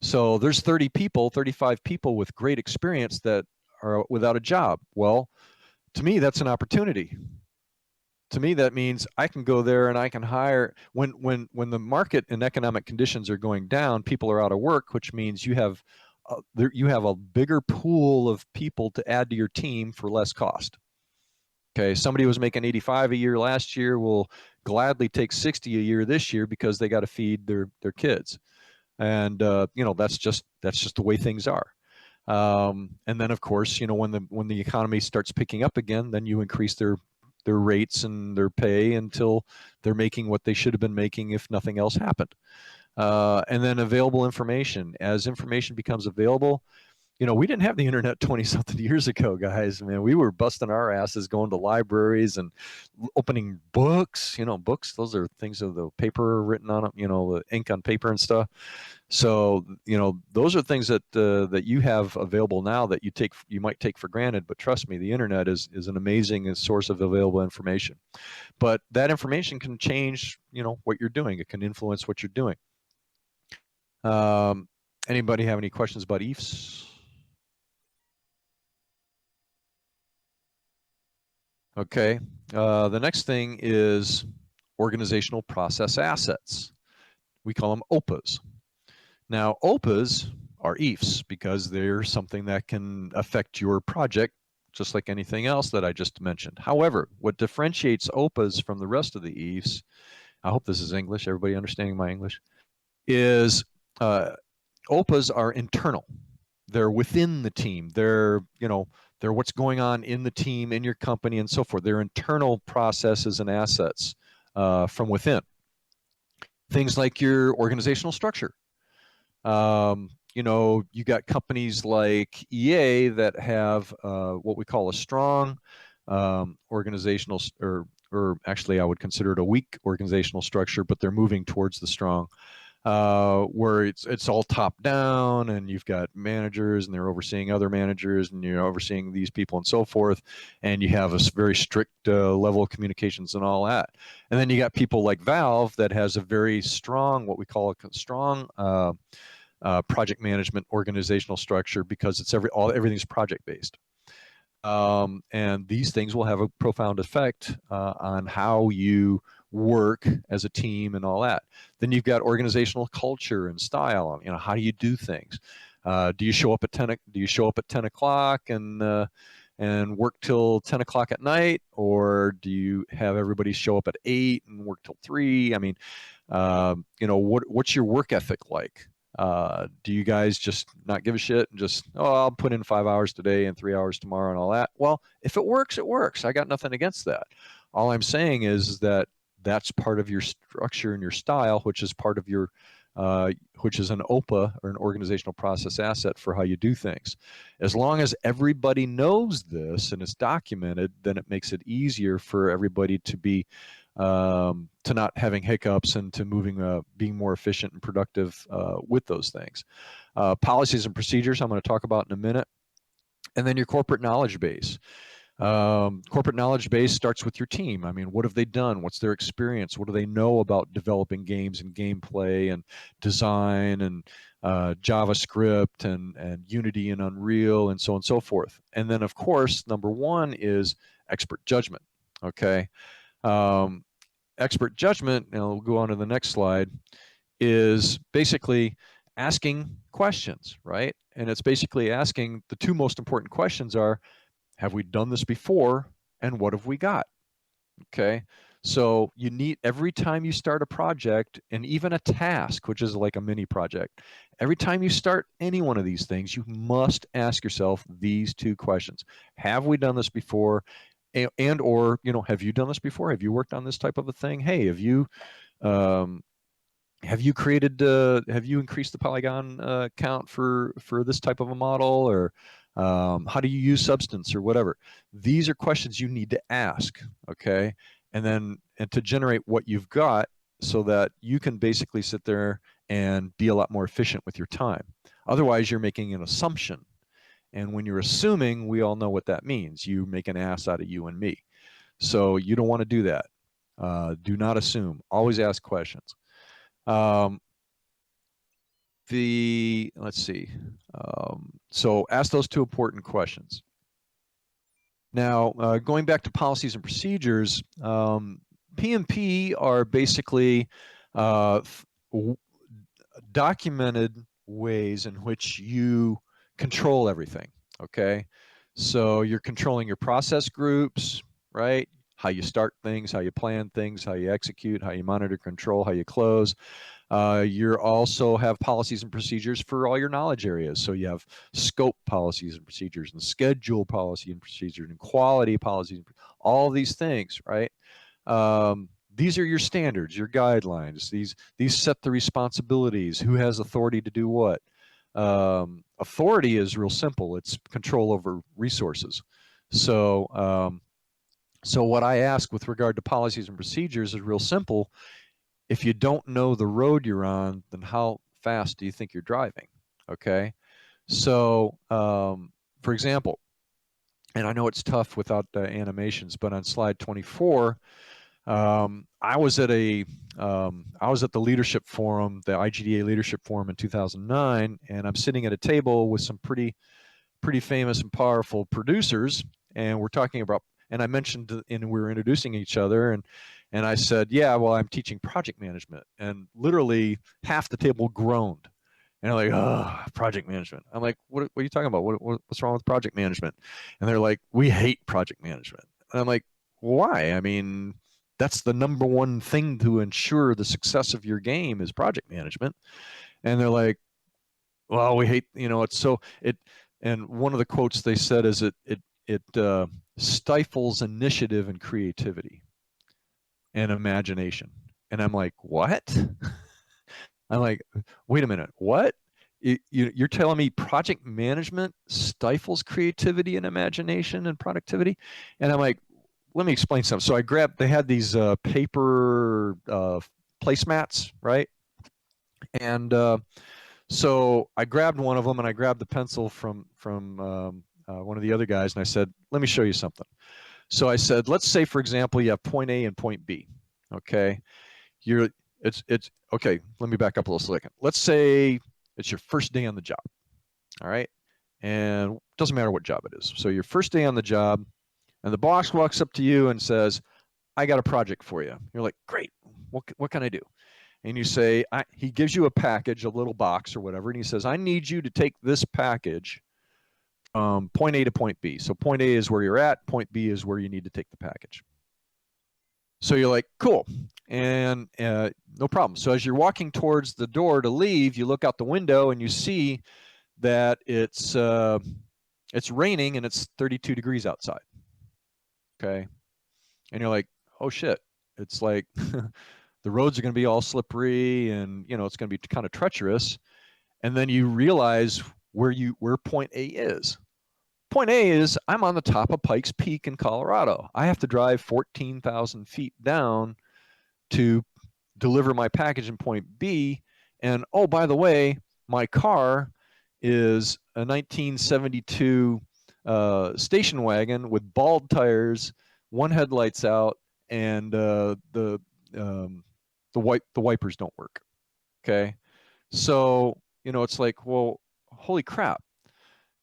S1: So there's 30 people, 35 people with great experience that are without a job. Well, to me, that's an opportunity. To me, that means I can go there and I can hire. When the market and economic conditions are going down, people are out of work, which means you have a bigger pool of people to add to your team for less cost. Okay, somebody was making 85 a year last year will gladly take 60 a year this year because they got to feed their kids, and that's just the way things are. And then, of course, when the economy starts picking up again, then you increase their rates and their pay until they're making what they should have been making if nothing else happened. And then available information. As information becomes available, we didn't have the internet 20 something years ago, guys. Man, we were busting our asses going to libraries and opening books. Books, those are things with the paper written on them, the ink on paper and stuff. So, those are things that you have available now that you might take for granted. But trust me, the internet is an amazing source of available information. But that information can change, what you're doing. It can influence what you're doing. Um, Anybody have any questions about EIFs? Okay. The next thing is organizational process assets. We call them OPAs. Now, OPAs are EIFs because they're something that can affect your project just like anything else that I just mentioned. However, what differentiates OPAs from the rest of the EIFs, I hope this is English, everybody understanding my English, is OPAs are internal. They're within the team. They're what's going on in the team, in your company, and so forth. They're internal processes and assets from within. Things like your organizational structure. You got companies like EA that have what we call a strong organizational, or actually I would consider it a weak organizational structure, but they're moving towards the strong, where it's all top down, and you've got managers and they're overseeing other managers, and you're overseeing these people and so forth, and you have a very strict level of communications and all that. And then you got people like Valve that has a very strong, what we call a strong project management organizational structure, because everything's project based. And these things will have a profound effect on how you work as a team and all that. Then you've got organizational culture and style. How do you do things? Do you show up at 10? Do you show up at 10 o'clock and work till 10 o'clock at night, or do you have everybody show up at 8 and work till 3? I mean, what's your work ethic like? Do you guys just not give a shit and just, I'll put in 5 hours today and 3 hours tomorrow and all that? Well, if it works, it works. I got nothing against that. All I'm saying is that that's part of your structure and your style, which is part of which is an OPA, or an organizational process asset, for how you do things. As long as everybody knows this and it's documented, then it makes it easier for everybody to be to not having hiccups and to being more efficient and productive with those things. Policies and procedures I'm going to talk about in a minute. And then your corporate knowledge base. Corporate knowledge base starts with your team. I mean, what have they done? What's their experience? What do they know about developing games and gameplay and design and JavaScript and Unity and Unreal and so on and so forth. And then, of course, number one is expert judgment. Okay. Expert judgment, and we'll go on to the next slide, is basically asking questions, right? And it's basically asking, the two most important questions are, have we done this before? And what have we got? Okay. So you need, every time you start a project and even a task, which is like a mini project, every time you start any one of these things, you must ask yourself these two questions. Have we done this before? And or, you know, have you done this before? Have you worked on this type of a thing? Hey, um, have you created, have you increased the polygon count for this type of a model? Or how do you use Substance or whatever? These are questions you need to ask, okay? And then, and to generate what you've got so that you can basically sit there and be a lot more efficient with your time. Otherwise, you're making an assumption. And when you're assuming, we all know what that means. You make an ass out of you and me. So you don't want to do that. Do not assume. Always ask questions. Let's see. So ask those two important questions. Now, going back to policies and procedures, P&P are basically documented ways in which you control everything, okay? So you're controlling your process groups, right? How you start things, how you plan things, how you execute, how you monitor, control, how you close. You also have policies and procedures for all your knowledge areas. So you have scope policies and procedures and schedule policy and procedures and quality policies, all these things, right? These are your standards, your guidelines. These set the responsibilities. Who has authority to do what? Authority is real simple. It's control over resources. So, so what I ask with regard to policies and procedures is real simple. If you don't know the road you're on, then how fast do you think you're driving? Okay. So, for example, and I know it's tough without animations, but on slide 24, I was at the leadership forum, the IGDA leadership forum in 2009, and I'm sitting at a table with some pretty famous and powerful producers, and we're talking about, and I mentioned, and we were introducing each other, and I said, yeah, well, I'm teaching project management, and literally half the table groaned. And they're like, oh, project management. I'm like, what are you talking about? What's wrong with project management? And they're like, we hate project management. And I'm like, why? I mean, that's the number one thing to ensure the success of your game is project management. And they're like, well, we hate, you know, it's so it. And one of the quotes they said is it stifles initiative and creativity and imagination. And I'm like, what? I'm like, wait a minute, what? You're telling me project management stifles creativity and imagination and productivity? And I'm like, let me explain something. So I grabbed, they had these paper placemats, right? And so I grabbed one of them and I grabbed the pencil from one of the other guys and I said, let me show you something. So I said, let's say, for example, you have point A and point B, okay? It's okay, let me back up a little second. Let's say it's your first day on the job, all right? And it doesn't matter what job it is. So your first day on the job, and the boss walks up to you and says, I got a project for you. You're like, great, what can I do? And you say, he gives you a package, a little box or whatever, and he says, I need you to take this package from point A to point B. So point A is where you're at, point B is where you need to take the package. So you're like, cool, and no problem. So as you're walking towards the door to leave, you look out the window and you see that it's raining and it's 32 degrees outside. Okay, and you're like, oh shit, it's like the roads are going to be all slippery and, you know, it's going to be kind of treacherous. And then you realize where point A is. Point A is, I'm on the top of Pikes Peak in Colorado. I have to drive 14,000 feet down to deliver my package in point B. And oh, by the way, my car is a 1972 station wagon with bald tires, one headlight's out, and um, the wipers don't work. Okay, so it's like, well, holy crap.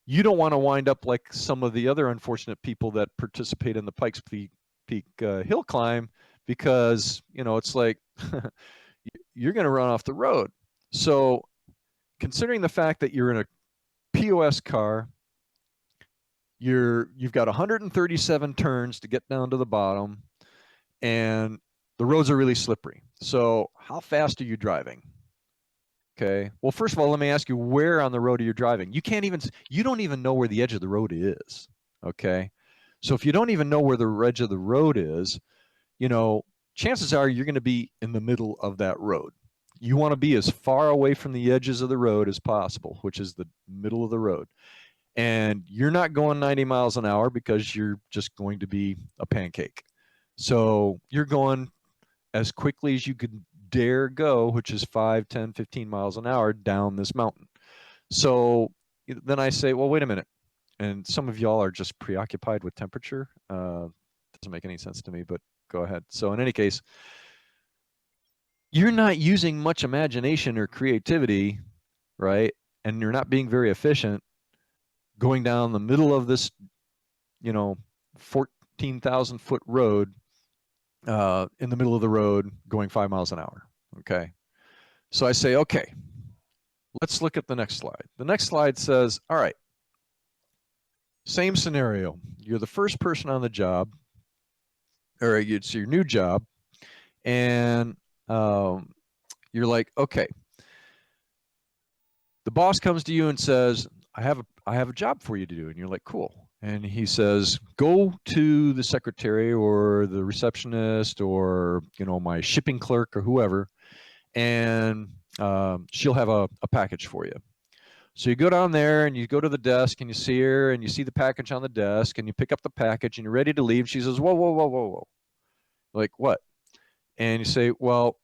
S1: You don't want to wind up like some of the other unfortunate people that participate in the Pikes Peak hill climb, because it's like you're going to run off the road. So considering the fact that you're in a POS car, you've got 137 turns to get down to the bottom, and the roads are really slippery. So how fast are you driving? Okay. Well, first of all, let me ask you, where on the road are you driving? You don't even know where the edge of the road is. Okay. So if you don't even know where the edge of the road is, chances are you're going to be in the middle of that road. You want to be as far away from the edges of the road as possible, which is the middle of the road. And you're not going 90 miles an hour because you're just going to be a pancake. So you're going as quickly as you could dare go, which is 5, 10, 15 miles an hour down this mountain. So then I say, well, wait a minute. And some of y'all are just preoccupied with temperature. Doesn't make any sense to me, but go ahead. So in any case, you're not using much imagination or creativity, right? And you're not being very efficient going down the middle of this, 14,000 foot road, in the middle of the road going 5 miles an hour. Okay. So I say, okay, let's look at the next slide. The next slide says, all right, same scenario. You're the first person on the job, or it's your new job, and you're like, okay, the boss comes to you and says, I have a job for you to do. And you're like, cool. And he says, go to the secretary or the receptionist or, my shipping clerk or whoever, and she'll have a package for you. So you go down there and you go to the desk and you see her and you see the package on the desk and you pick up the package and you're ready to leave. She says, whoa, whoa, whoa, whoa, whoa. Like, what? And you say, well,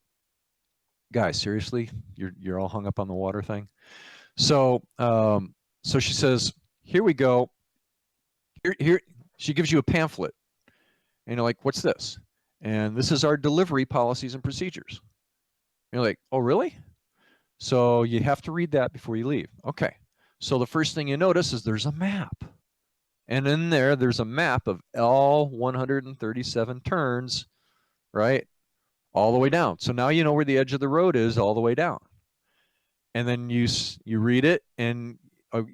S1: guys, seriously, you're all hung up on the water thing. So so she says, here we go. Here she gives you a pamphlet. And you're like, what's this? And this is our delivery policies and procedures. And you're like, oh, really? So you have to read that before you leave. Okay. So the first thing you notice is there's a map. And in there's a map of all 137 turns, right? All the way down. So now you know where the edge of the road is all the way down. And then you read it and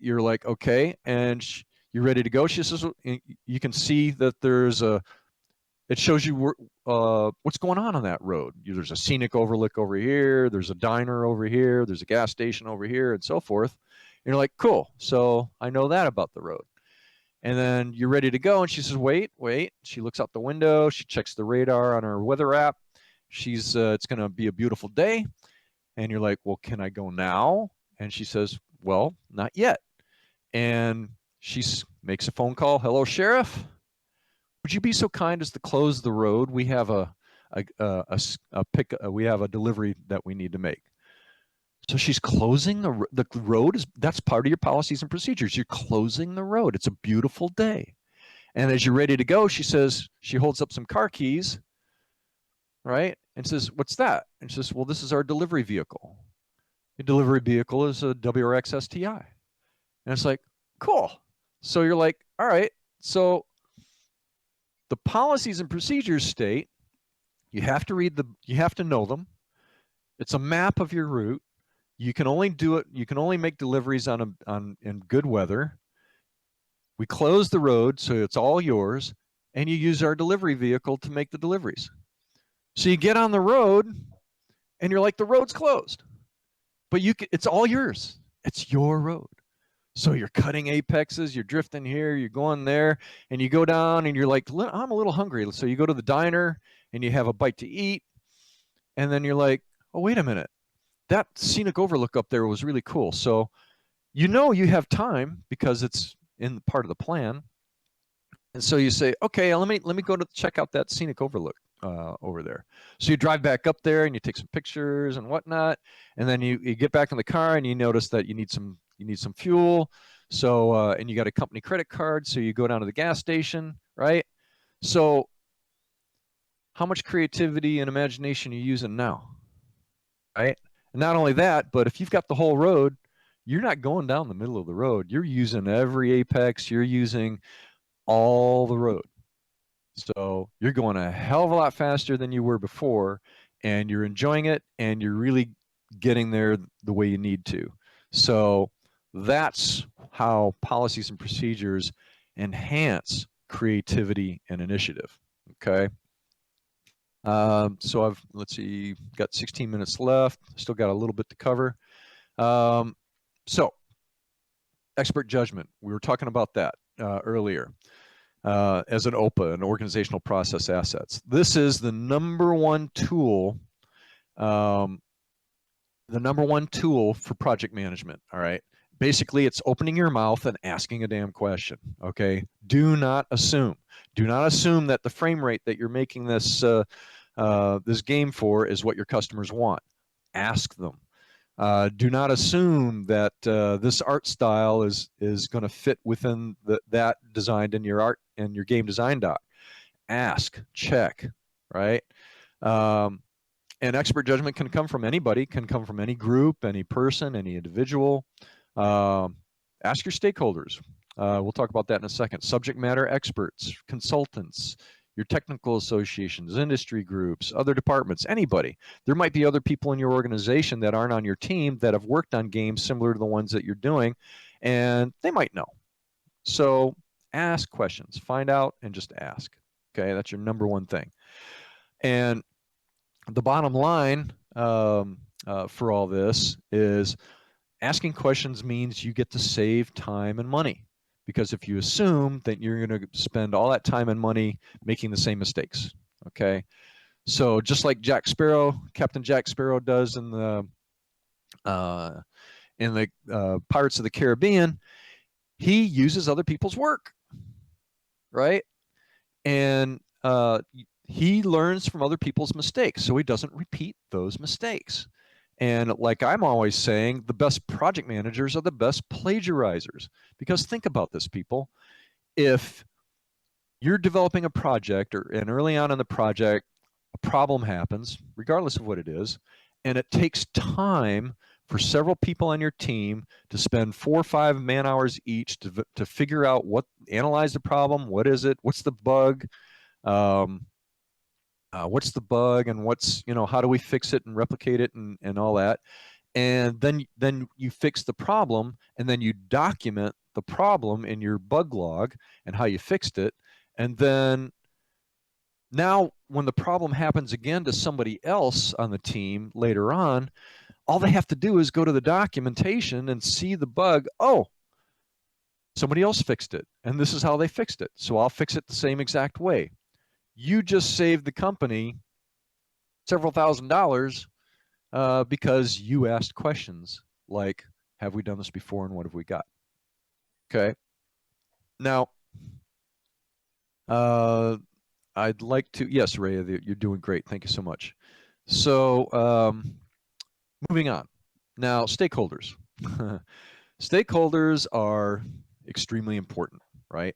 S1: you're like, okay. And you're ready to go. She says, you can see that it shows you what's going on that road. There's a scenic overlook over here. There's a diner over here. There's a gas station over here, and so forth. And you're like, cool. So I know that about the road. And then you're ready to go. And she says, wait. She looks out the window. She checks the radar on her weather app. It's going to be a beautiful day. And you're like, well, can I go now? And she says, well, not yet. And she makes a phone call. Hello, Sheriff. Would you be so kind as to close the road? We have we have a delivery that we need to make. So she's closing the road. That's part of your policies and procedures. You're closing the road. It's a beautiful day. And as you're ready to go, she holds up some car keys, right? And says, what's that? And she says, well, this is our delivery vehicle. The delivery vehicle is a WRX STI. And it's like, cool. So you're like, all right. So the policies and procedures state you have to know them. It's a map of your route. You can only make deliveries in good weather. We close the road, so it's all yours, and you use our delivery vehicle to make the deliveries. So you get on the road and you're like, the road's closed, but it's all yours. It's your road. So you're cutting apexes, you're drifting here, you're going there, and you go down and you're like, I'm a little hungry. So you go to the diner and you have a bite to eat. And then you're like, oh, wait a minute. That scenic overlook up there was really cool. So you have time because it's in part of the plan. And so you say, okay, let me go to check out that scenic overlook over there. So you drive back up there and you take some pictures and whatnot. And then you get back in the car and you notice that you need some fuel. So, and you got a company credit card, so you go down to the gas station, right? So how much creativity and imagination are you using now, right? And not only that, but if you've got the whole road, you're not going down the middle of the road. You're using every apex, you're using all the road. So you're going a hell of a lot faster than you were before, and you're enjoying it, and you're really getting there the way you need to. So that's how policies and procedures enhance creativity and initiative. Okay. So let's see, got 16 minutes left. Still got a little bit to cover. So expert judgment, we were talking about that earlier. As an OPA, an organizational process assets. This is the number one tool, for project management. All right. Basically, it's opening your mouth and asking a damn question. Okay. Do not assume. Do not assume that the frame rate that you're making this this game for is what your customers want. Ask them. Do not assume that this art style is going to fit within that designed in your art and your game design doc. Ask, check, right? And expert judgment can come from anybody, can come from any group, any person, any individual. Ask your stakeholders. We'll talk about that in a second. Subject matter experts, consultants, your technical associations, industry groups, other departments, anybody. There might be other people in your organization that aren't on your team that have worked on games similar to the ones that you're doing, and they might know. So ask questions, find out, and just ask. Okay, that's your number one thing. And the bottom line for all this is asking questions means you get to save time and money. Because if you assume that you're going to spend all that time and money making the same mistakes, okay? So just like Jack Sparrow, Captain Jack Sparrow does in the Pirates of the Caribbean, he uses other people's work, right? And he learns from other people's mistakes, so he doesn't repeat those mistakes. And like I'm always saying, the best project managers are the best plagiarizers. Because think about this, people. If you're developing a project and early on in the project, a problem happens, regardless of what it is, and it takes time for several people on your team to spend 4 or 5 man hours each to figure out analyze the problem, what is it, what's the bug, what's the bug, and how do we fix it and replicate it and all that. And then you fix the problem, and then you document the problem in your bug log and how you fixed it. And then now when the problem happens again to somebody else on the team later on, all they have to do is go to the documentation and see the bug. Oh, somebody else fixed it, and this is how they fixed it, so I'll fix it the same exact way. You just saved the company several $1,000s because you asked questions like, have we done this before and what have we got? Okay. Now, I'd like to, yes, Ray, you're doing great. Thank you so much. So moving on. Now, stakeholders. Stakeholders are extremely important, right?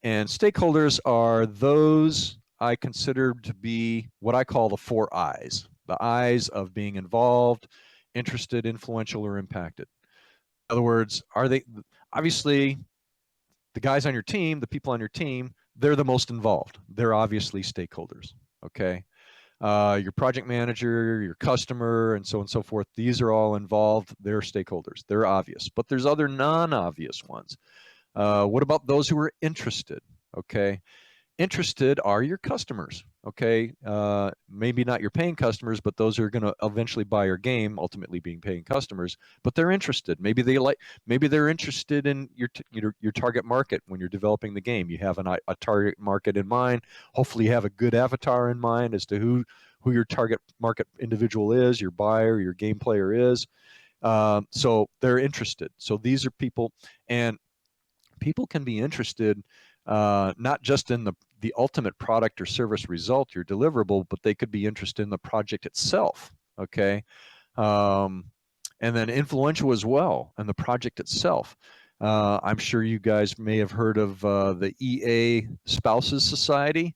S1: And stakeholders are those I consider to be what I call the 4 I's. The I's of being involved, interested, influential, or impacted. In other words, obviously the guys on your team, the people on your team, they're the most involved. They're obviously stakeholders, okay? Your project manager, your customer, and so on and so forth, these are all involved. They're stakeholders. They're obvious, but there's other non-obvious ones. What about those who are interested, okay? Interested are your customers, okay? Maybe not your paying customers, but those are going to eventually buy your game, ultimately being paying customers. But they're interested. Maybe they're interested in your target market when you're developing the game. You have a target market in mind. Hopefully, you have a good avatar in mind as to who your target market individual is, your buyer, your game player is. So they're interested. So these are people, and people can be interested not just in the ultimate product or service result, your deliverable, but they could be interested in the project itself, okay? And then influential as well, and the project itself. I'm sure you guys may have heard of the EA Spouses Society.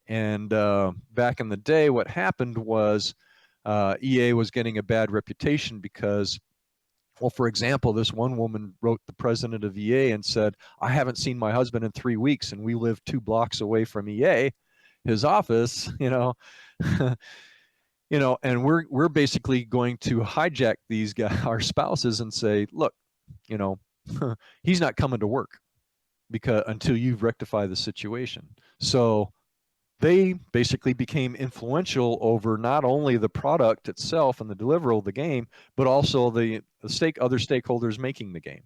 S1: And back in the day, what happened was EA was getting a bad reputation because, well, for example, this one woman wrote the president of EA and said, "I haven't seen my husband in 3 weeks, and we live 2 blocks away from EA, his office." And we're basically going to hijack these guys, our spouses, and say, "Look, you know, he's not coming to work because until you've rectified the situation." So they basically became influential over not only the product itself and the deliverable of the game, but also the other stakeholders making the game.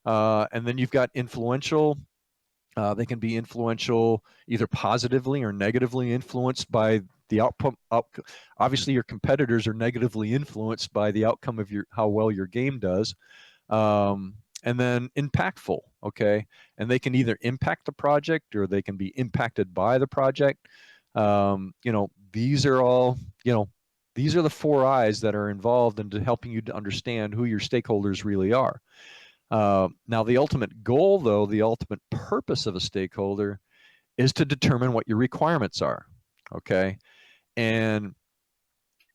S1: And then you've got influential. They can be influential either positively or negatively influenced by the outcome. Obviously, your competitors are negatively influenced by the outcome of how well your game does. And then impactful, okay? And they can either impact the project or they can be impacted by the project. These are all, these are the 4 I's that are involved into helping you to understand who your stakeholders really are. Now, the ultimate goal, though, the ultimate purpose of a stakeholder is to determine what your requirements are, okay? And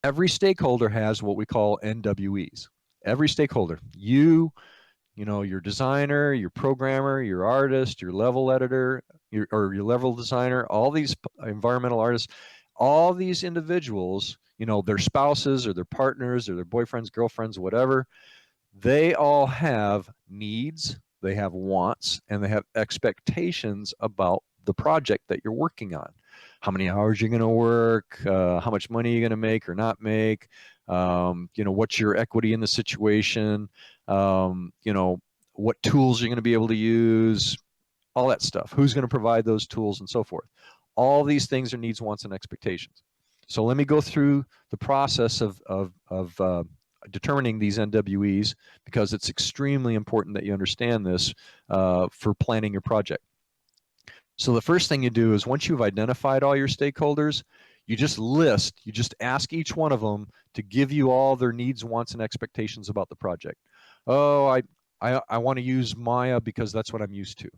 S1: every stakeholder has what we call NWEs. Every stakeholder, your designer, your programmer, your artist, your level editor, your level designer, all these environmental artists, all these individuals, their spouses or their partners or their boyfriends, girlfriends, whatever, they all have needs, they have wants, and they have expectations about the project that you're working on. How many hours you're going to work, how much money you're going to make or not make, what's your equity in the situation, what tools you're going to be able to use, all that stuff. Who's going to provide those tools and so forth. All these things are needs, wants, and expectations. So let me go through the process of determining these NWEs because it's extremely important that you understand this for planning your project. So the first thing you do is once you've identified all your stakeholders, you just ask each one of them to give you all their needs, wants, and expectations about the project. Oh, I want to use Maya because that's what I'm used to.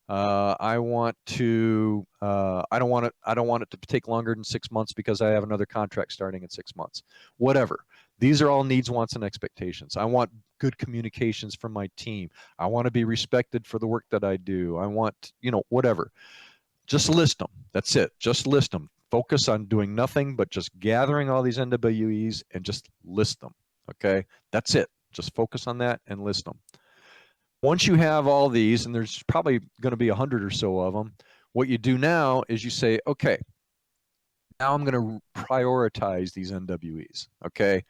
S1: I want to. I don't want it to take longer than 6 months because I have another contract starting in 6 months. Whatever. These are all needs, wants, and expectations. I want good communications from my team. I want to be respected for the work that I do. I want, whatever. Just list them. That's it. Just list them. Focus on doing nothing but just gathering all these NWEs and just list them. Okay. That's it. Just focus on that and list them. Once you have all these, and there's probably going to be 100 or so of them, what you do now is you say, okay, now I'm going to prioritize these NWEs. Okay.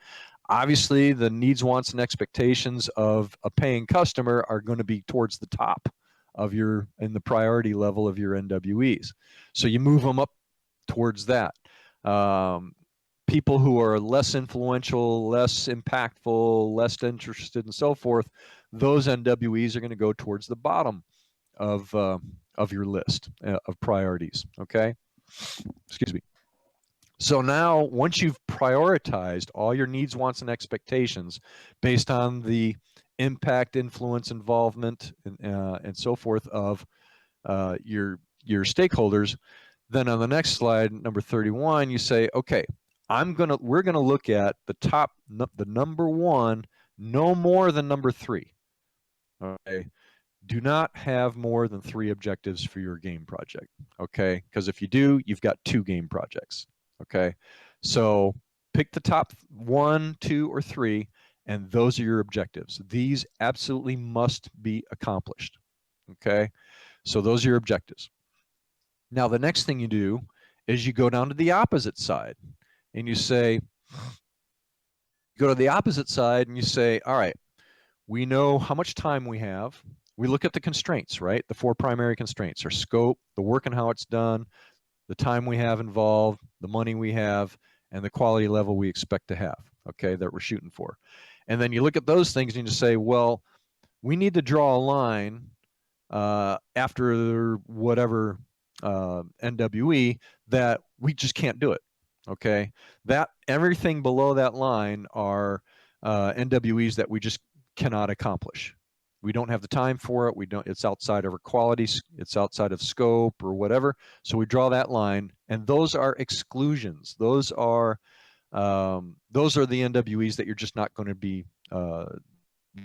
S1: Obviously, the needs, wants, and expectations of a paying customer are going to be towards the top of in the priority level of your NWEs. So you move them up towards that. People who are less influential, less impactful, less interested, and so forth, those NWEs are going to go towards the bottom of your list of priorities. Okay, excuse me. So now, once you've prioritized all your needs, wants, and expectations based on the impact, influence, involvement, and so forth of your stakeholders, then on the next slide, number 31, you say, okay, we're gonna look at the number one, no more than number 3. Okay, do not have more than 3 objectives for your game project. Okay, because if you do, you've got 2 game projects. Okay, so pick the top 1, 2, or 3, and those are your objectives. These absolutely must be accomplished. Okay, so those are your objectives. Now, the next thing you do is you go down to the opposite side and you say, go to the opposite side and you say, all right, we know how much time we have. We look at the constraints, right? The 4 primary constraints are scope, the work and how it's done, the time we have involved, the money we have, and the quality level we expect to have, okay, that we're shooting for. And then you look at those things and you say, well, we need to draw a line after whatever NWE that we just can't do it, okay? That everything below that line are NWEs that we just cannot accomplish. we don't have the time for it. We don't, it's outside of our quality, it's outside of scope or whatever. So we draw that line, and those are exclusions. Those are the NWEs that you're just not going to be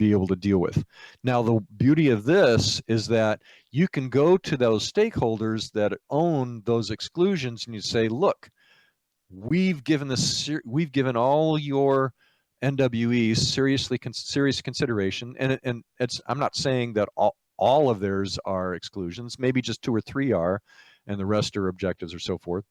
S1: able to deal with. Now, the beauty of this is that you can go to those stakeholders that own those exclusions and you say, look, we've given all your NWEs serious consideration, and it's, I'm not saying that all of theirs are exclusions, maybe just 2 or 3 are, and the rest are objectives or so forth.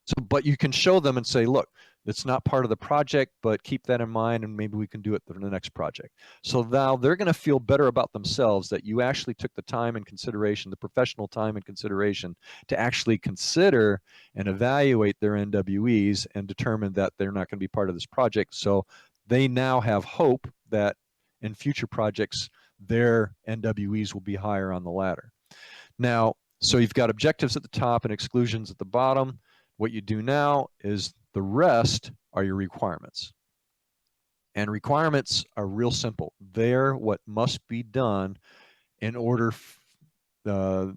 S1: So, but you can show them and say, look, it's not part of the project, but keep that in mind, and maybe we can do it for the next project. So now they're going to feel better about themselves that you actually took the time and consideration, the professional time and consideration, to actually consider and evaluate their NWEs and determine that they're not going to be part of this project. So they now have hope that in future projects, their NWEs will be higher on the ladder. Now, so you've got objectives at the top and exclusions at the bottom. What you do now is the rest are your requirements. And requirements are real simple. They're what must be done in order, the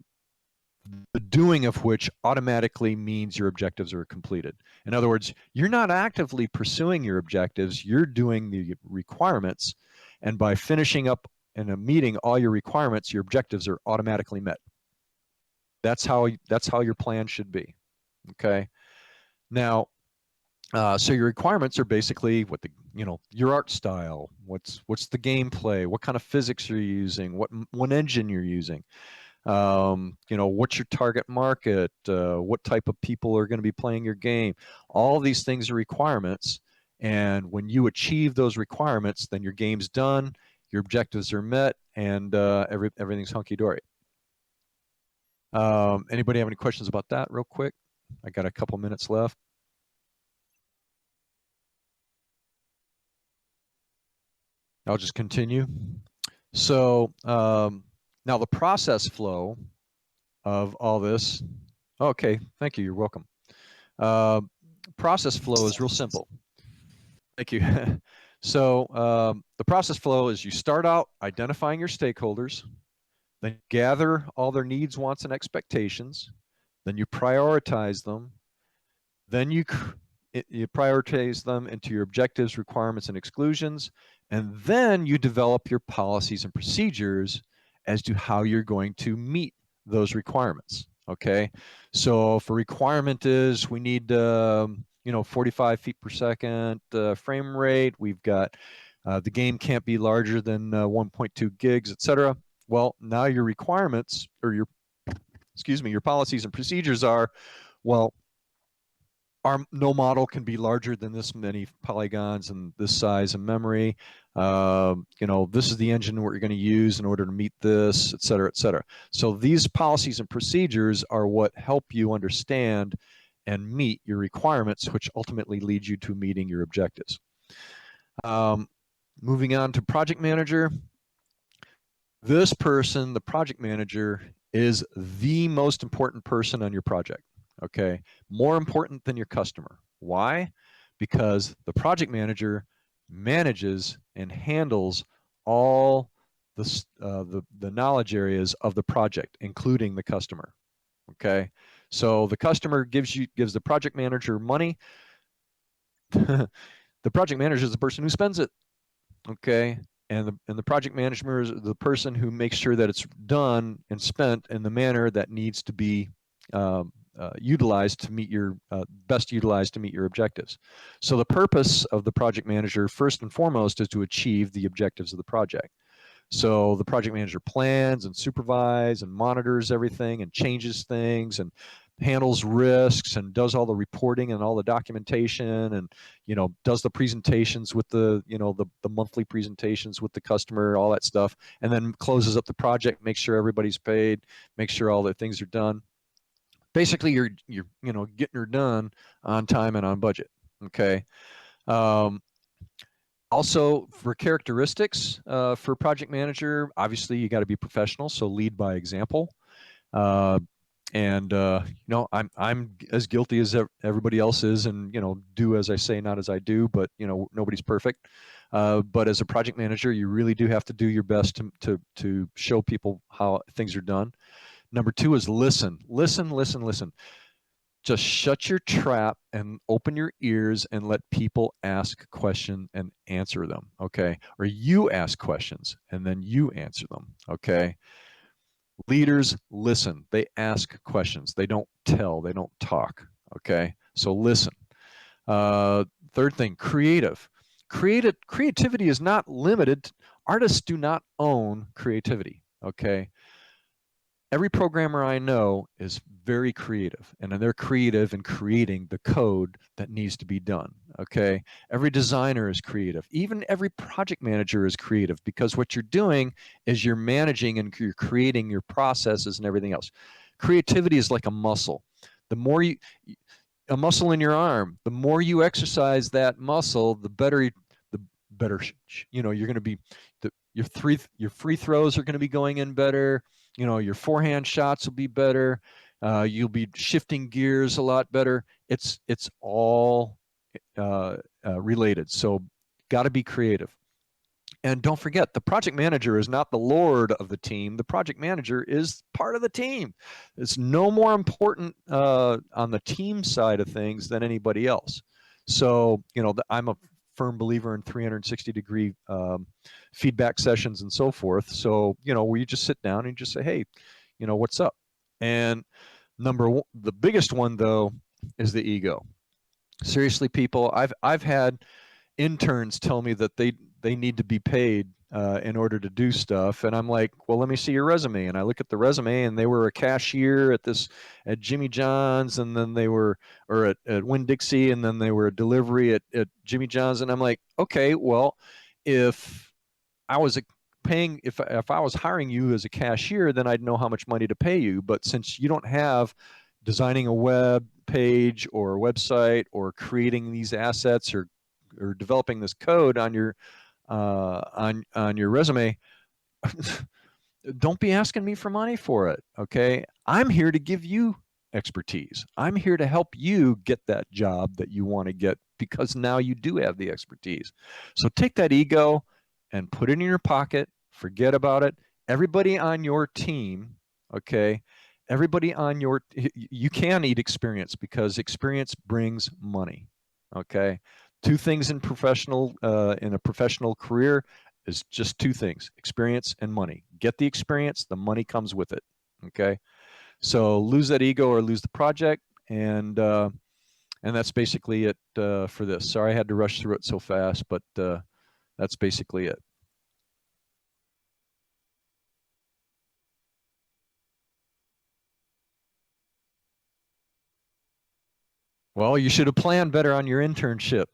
S1: doing of which automatically means your objectives are completed. In other words, you're not actively pursuing your objectives, you're doing the requirements, and by finishing up in a meeting all your requirements, your objectives are automatically met. That's how your plan should be. Okay. Now, so your requirements are basically what your art style, what's the gameplay, what kind of physics you're using, what engine you're using, what's your target market, what type of people are going to be playing your game. All these things are requirements, and when you achieve those requirements, then your game's done, your objectives are met, and everything's hunky-dory. Anybody have any questions about that real quick? I got a couple minutes left. I'll just continue. So now the process flow of all this. Okay, thank you. You're welcome. Process flow is real simple. Thank you. So the process flow is you start out identifying your stakeholders, then gather all their needs, wants, and expectations, then you prioritize them, then you prioritize them into your objectives, requirements, and exclusions, and then you develop your policies and procedures as to how you're going to meet those requirements. Okay, so if a requirement is we need 45 feet per second frame rate, we've got the game can't be larger than 1.2 gigs, etc. Well, now your requirements, or your policies and procedures are, well, no model can be larger than this many polygons and this size of memory. This is the engine we're going to use in order to meet this, et cetera, et cetera. So these policies and procedures are what help you understand and meet your requirements, which ultimately leads you to meeting your objectives. Moving on to project manager. This person, the project manager, is the most important person on your project. Okay, more important than your customer. Why? Because the project manager manages and handles all the knowledge areas of the project, including the customer. Okay, so the customer gives the project manager money. The project manager is the person who spends it. Okay, and the project manager is the person who makes sure that it's done and spent in the manner that needs to be utilized to meet your best utilized to meet your objectives. So the purpose of the project manager, first and foremost, is to achieve the objectives of the project. So the project manager plans and supervises and monitors everything and changes things and handles risks and does all the reporting and all the documentation and does the presentations with the monthly presentations with the customer, all that stuff, and then closes up the project, makes sure everybody's paid, makes sure all the things are done. Basically, you're getting her done on time and on budget. Okay. Also, for characteristics for project manager, obviously you got to be professional, so lead by example. I'm as guilty as everybody else is, and do as I say, not as I do. But nobody's perfect. But as a project manager, you really do have to do your best to show people how things are done. Number two is listen, listen, listen, listen. Just shut your trap and open your ears and let people ask questions and answer them. Okay. Or you ask questions and then you answer them. Okay. Leaders listen, they ask questions, they don't tell, they don't talk. Okay. So listen. Uh, Third thing, creativity is not limited. Artists do not own creativity. Okay. Every programmer I know is very creative, and they're creative in creating the code that needs to be done. Okay. Every designer is creative. Even every project manager is creative, because what you're doing is you're managing and you're creating your processes and everything else. Creativity is like a muscle. The more you, a muscle in your arm, the more you exercise that muscle, the better, you're going to be, your free throws are going to be going in better. Your forehand shots will be better. You'll be shifting gears a lot better. It's all related. So got to be creative. And don't forget, the project manager is not the lord of the team. The project manager is part of the team. It's no more important on the team side of things than anybody else. So, I'm a firm believer in 360-degree feedback sessions and so forth. So, where you just sit down and just say, hey, what's up? And number one, the biggest one, though, is the ego. Seriously, people, I've had interns tell me that they need to be paid in order to do stuff, and I'm like, well, let me see your resume. And I look at the resume, and they were a cashier at Jimmy John's, and then they were, or at Winn-Dixie, and then they were a delivery at Jimmy John's. And I'm like, okay, well, if I was if I was hiring you as a cashier, then I'd know how much money to pay you. But since you don't have designing a web page or a website or creating these assets or developing this code on your resume, don't be asking me for money for it. Okay. I'm here to give you expertise. I'm here to help you get that job that you want to get, because now you do have the expertise. So take that ego and put it in your pocket. Forget about it. Everybody on your team, okay, you can eat experience, because experience brings money. Okay. Two things in a professional career is just two things: experience and money. Get the experience, the money comes with it. Okay. So lose that ego or lose the project. And that's basically it for this. Sorry I had to rush through it so fast, but that's basically it. Well, you should have planned better on your internship.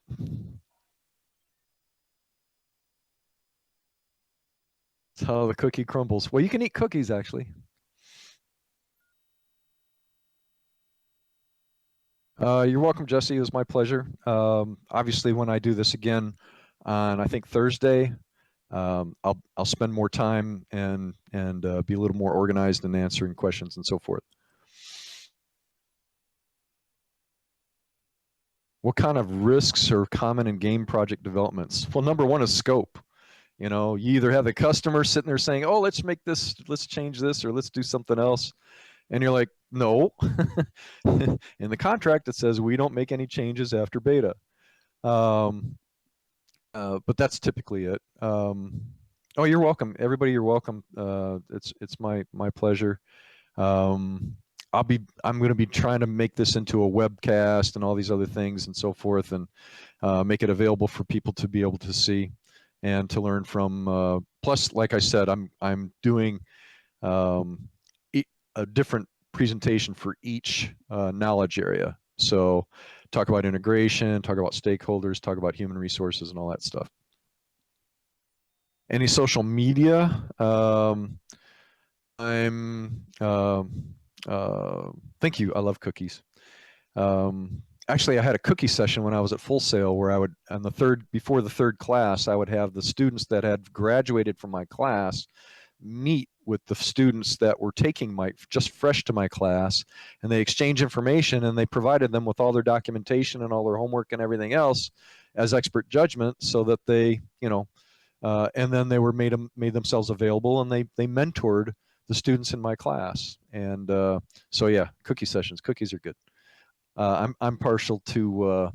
S1: That's how the cookie crumbles. Well, you can eat cookies, actually. You're welcome, Jesse. It was my pleasure. Obviously, when I do this again on, I think, Thursday, I'll spend more time and be a little more organized in answering questions and so forth. What kind of risks are common in game project developments? Well, number one is scope. You either have the customer sitting there saying, "Oh, let's make this, let's change this, or let's do something else," and you're like, "No." In the contract, it says we don't make any changes after beta. Um, but that's typically it. Oh, you're welcome, everybody. You're welcome. It's my pleasure. Um, I'm going to be trying to make this into a webcast and all these other things and so forth, and make it available for people to be able to see and to learn from. Plus, like I said, I'm doing um, a different presentation for each knowledge area. So talk about integration, talk about stakeholders, talk about human resources and all that stuff. Any social media? I'm thank you. I love cookies. Actually, I had a cookie session when I was at Full Sail, where I would, on before the third class, I would have the students that had graduated from my class meet with the students that were taking just fresh to my class, and they exchange information, and they provided them with all their documentation and all their homework and everything else. as expert judgment so that they, and then they were made themselves available, and they mentored the students in my class. And so yeah, cookie sessions. Cookies are good. I'm partial to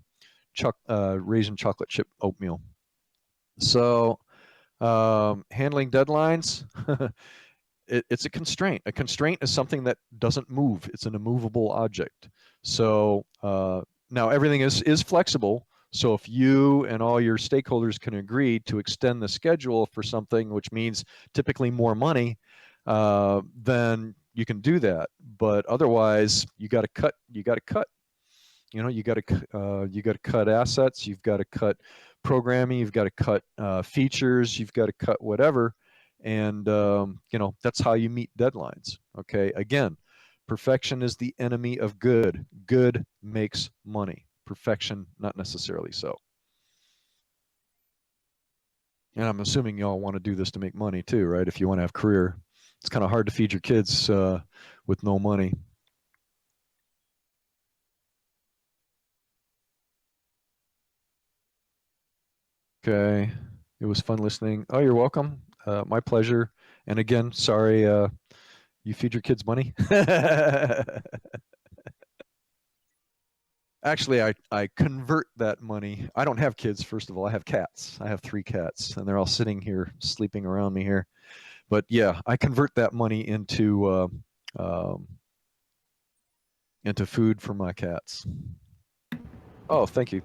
S1: raisin chocolate chip oatmeal. So handling deadlines. It's a constraint. A constraint is something that doesn't move. It's an immovable object. So now everything is flexible. So if you and all your stakeholders can agree to extend the schedule for something, which means typically more money, then you can do that. But otherwise, you got to cut. You got to cut. You got to cut assets. You've got to cut programming. You've got to cut features. You've got to cut whatever, and that's how you meet deadlines. Okay, again, perfection is the enemy of good. Good makes money. Perfection, not necessarily so. And I'm assuming y'all want to do this to make money too, right? If you want to have a career, it's kind of hard to feed your kids with no money. Okay. It was fun listening. Oh, you're welcome. My pleasure. And again, sorry, you feed your kids money. Actually, I convert that money. I don't have kids, first of all. I have cats. I have 3 cats, and they're all sitting here, sleeping around me here. But yeah, I convert that money um, into food for my cats. Oh, thank you.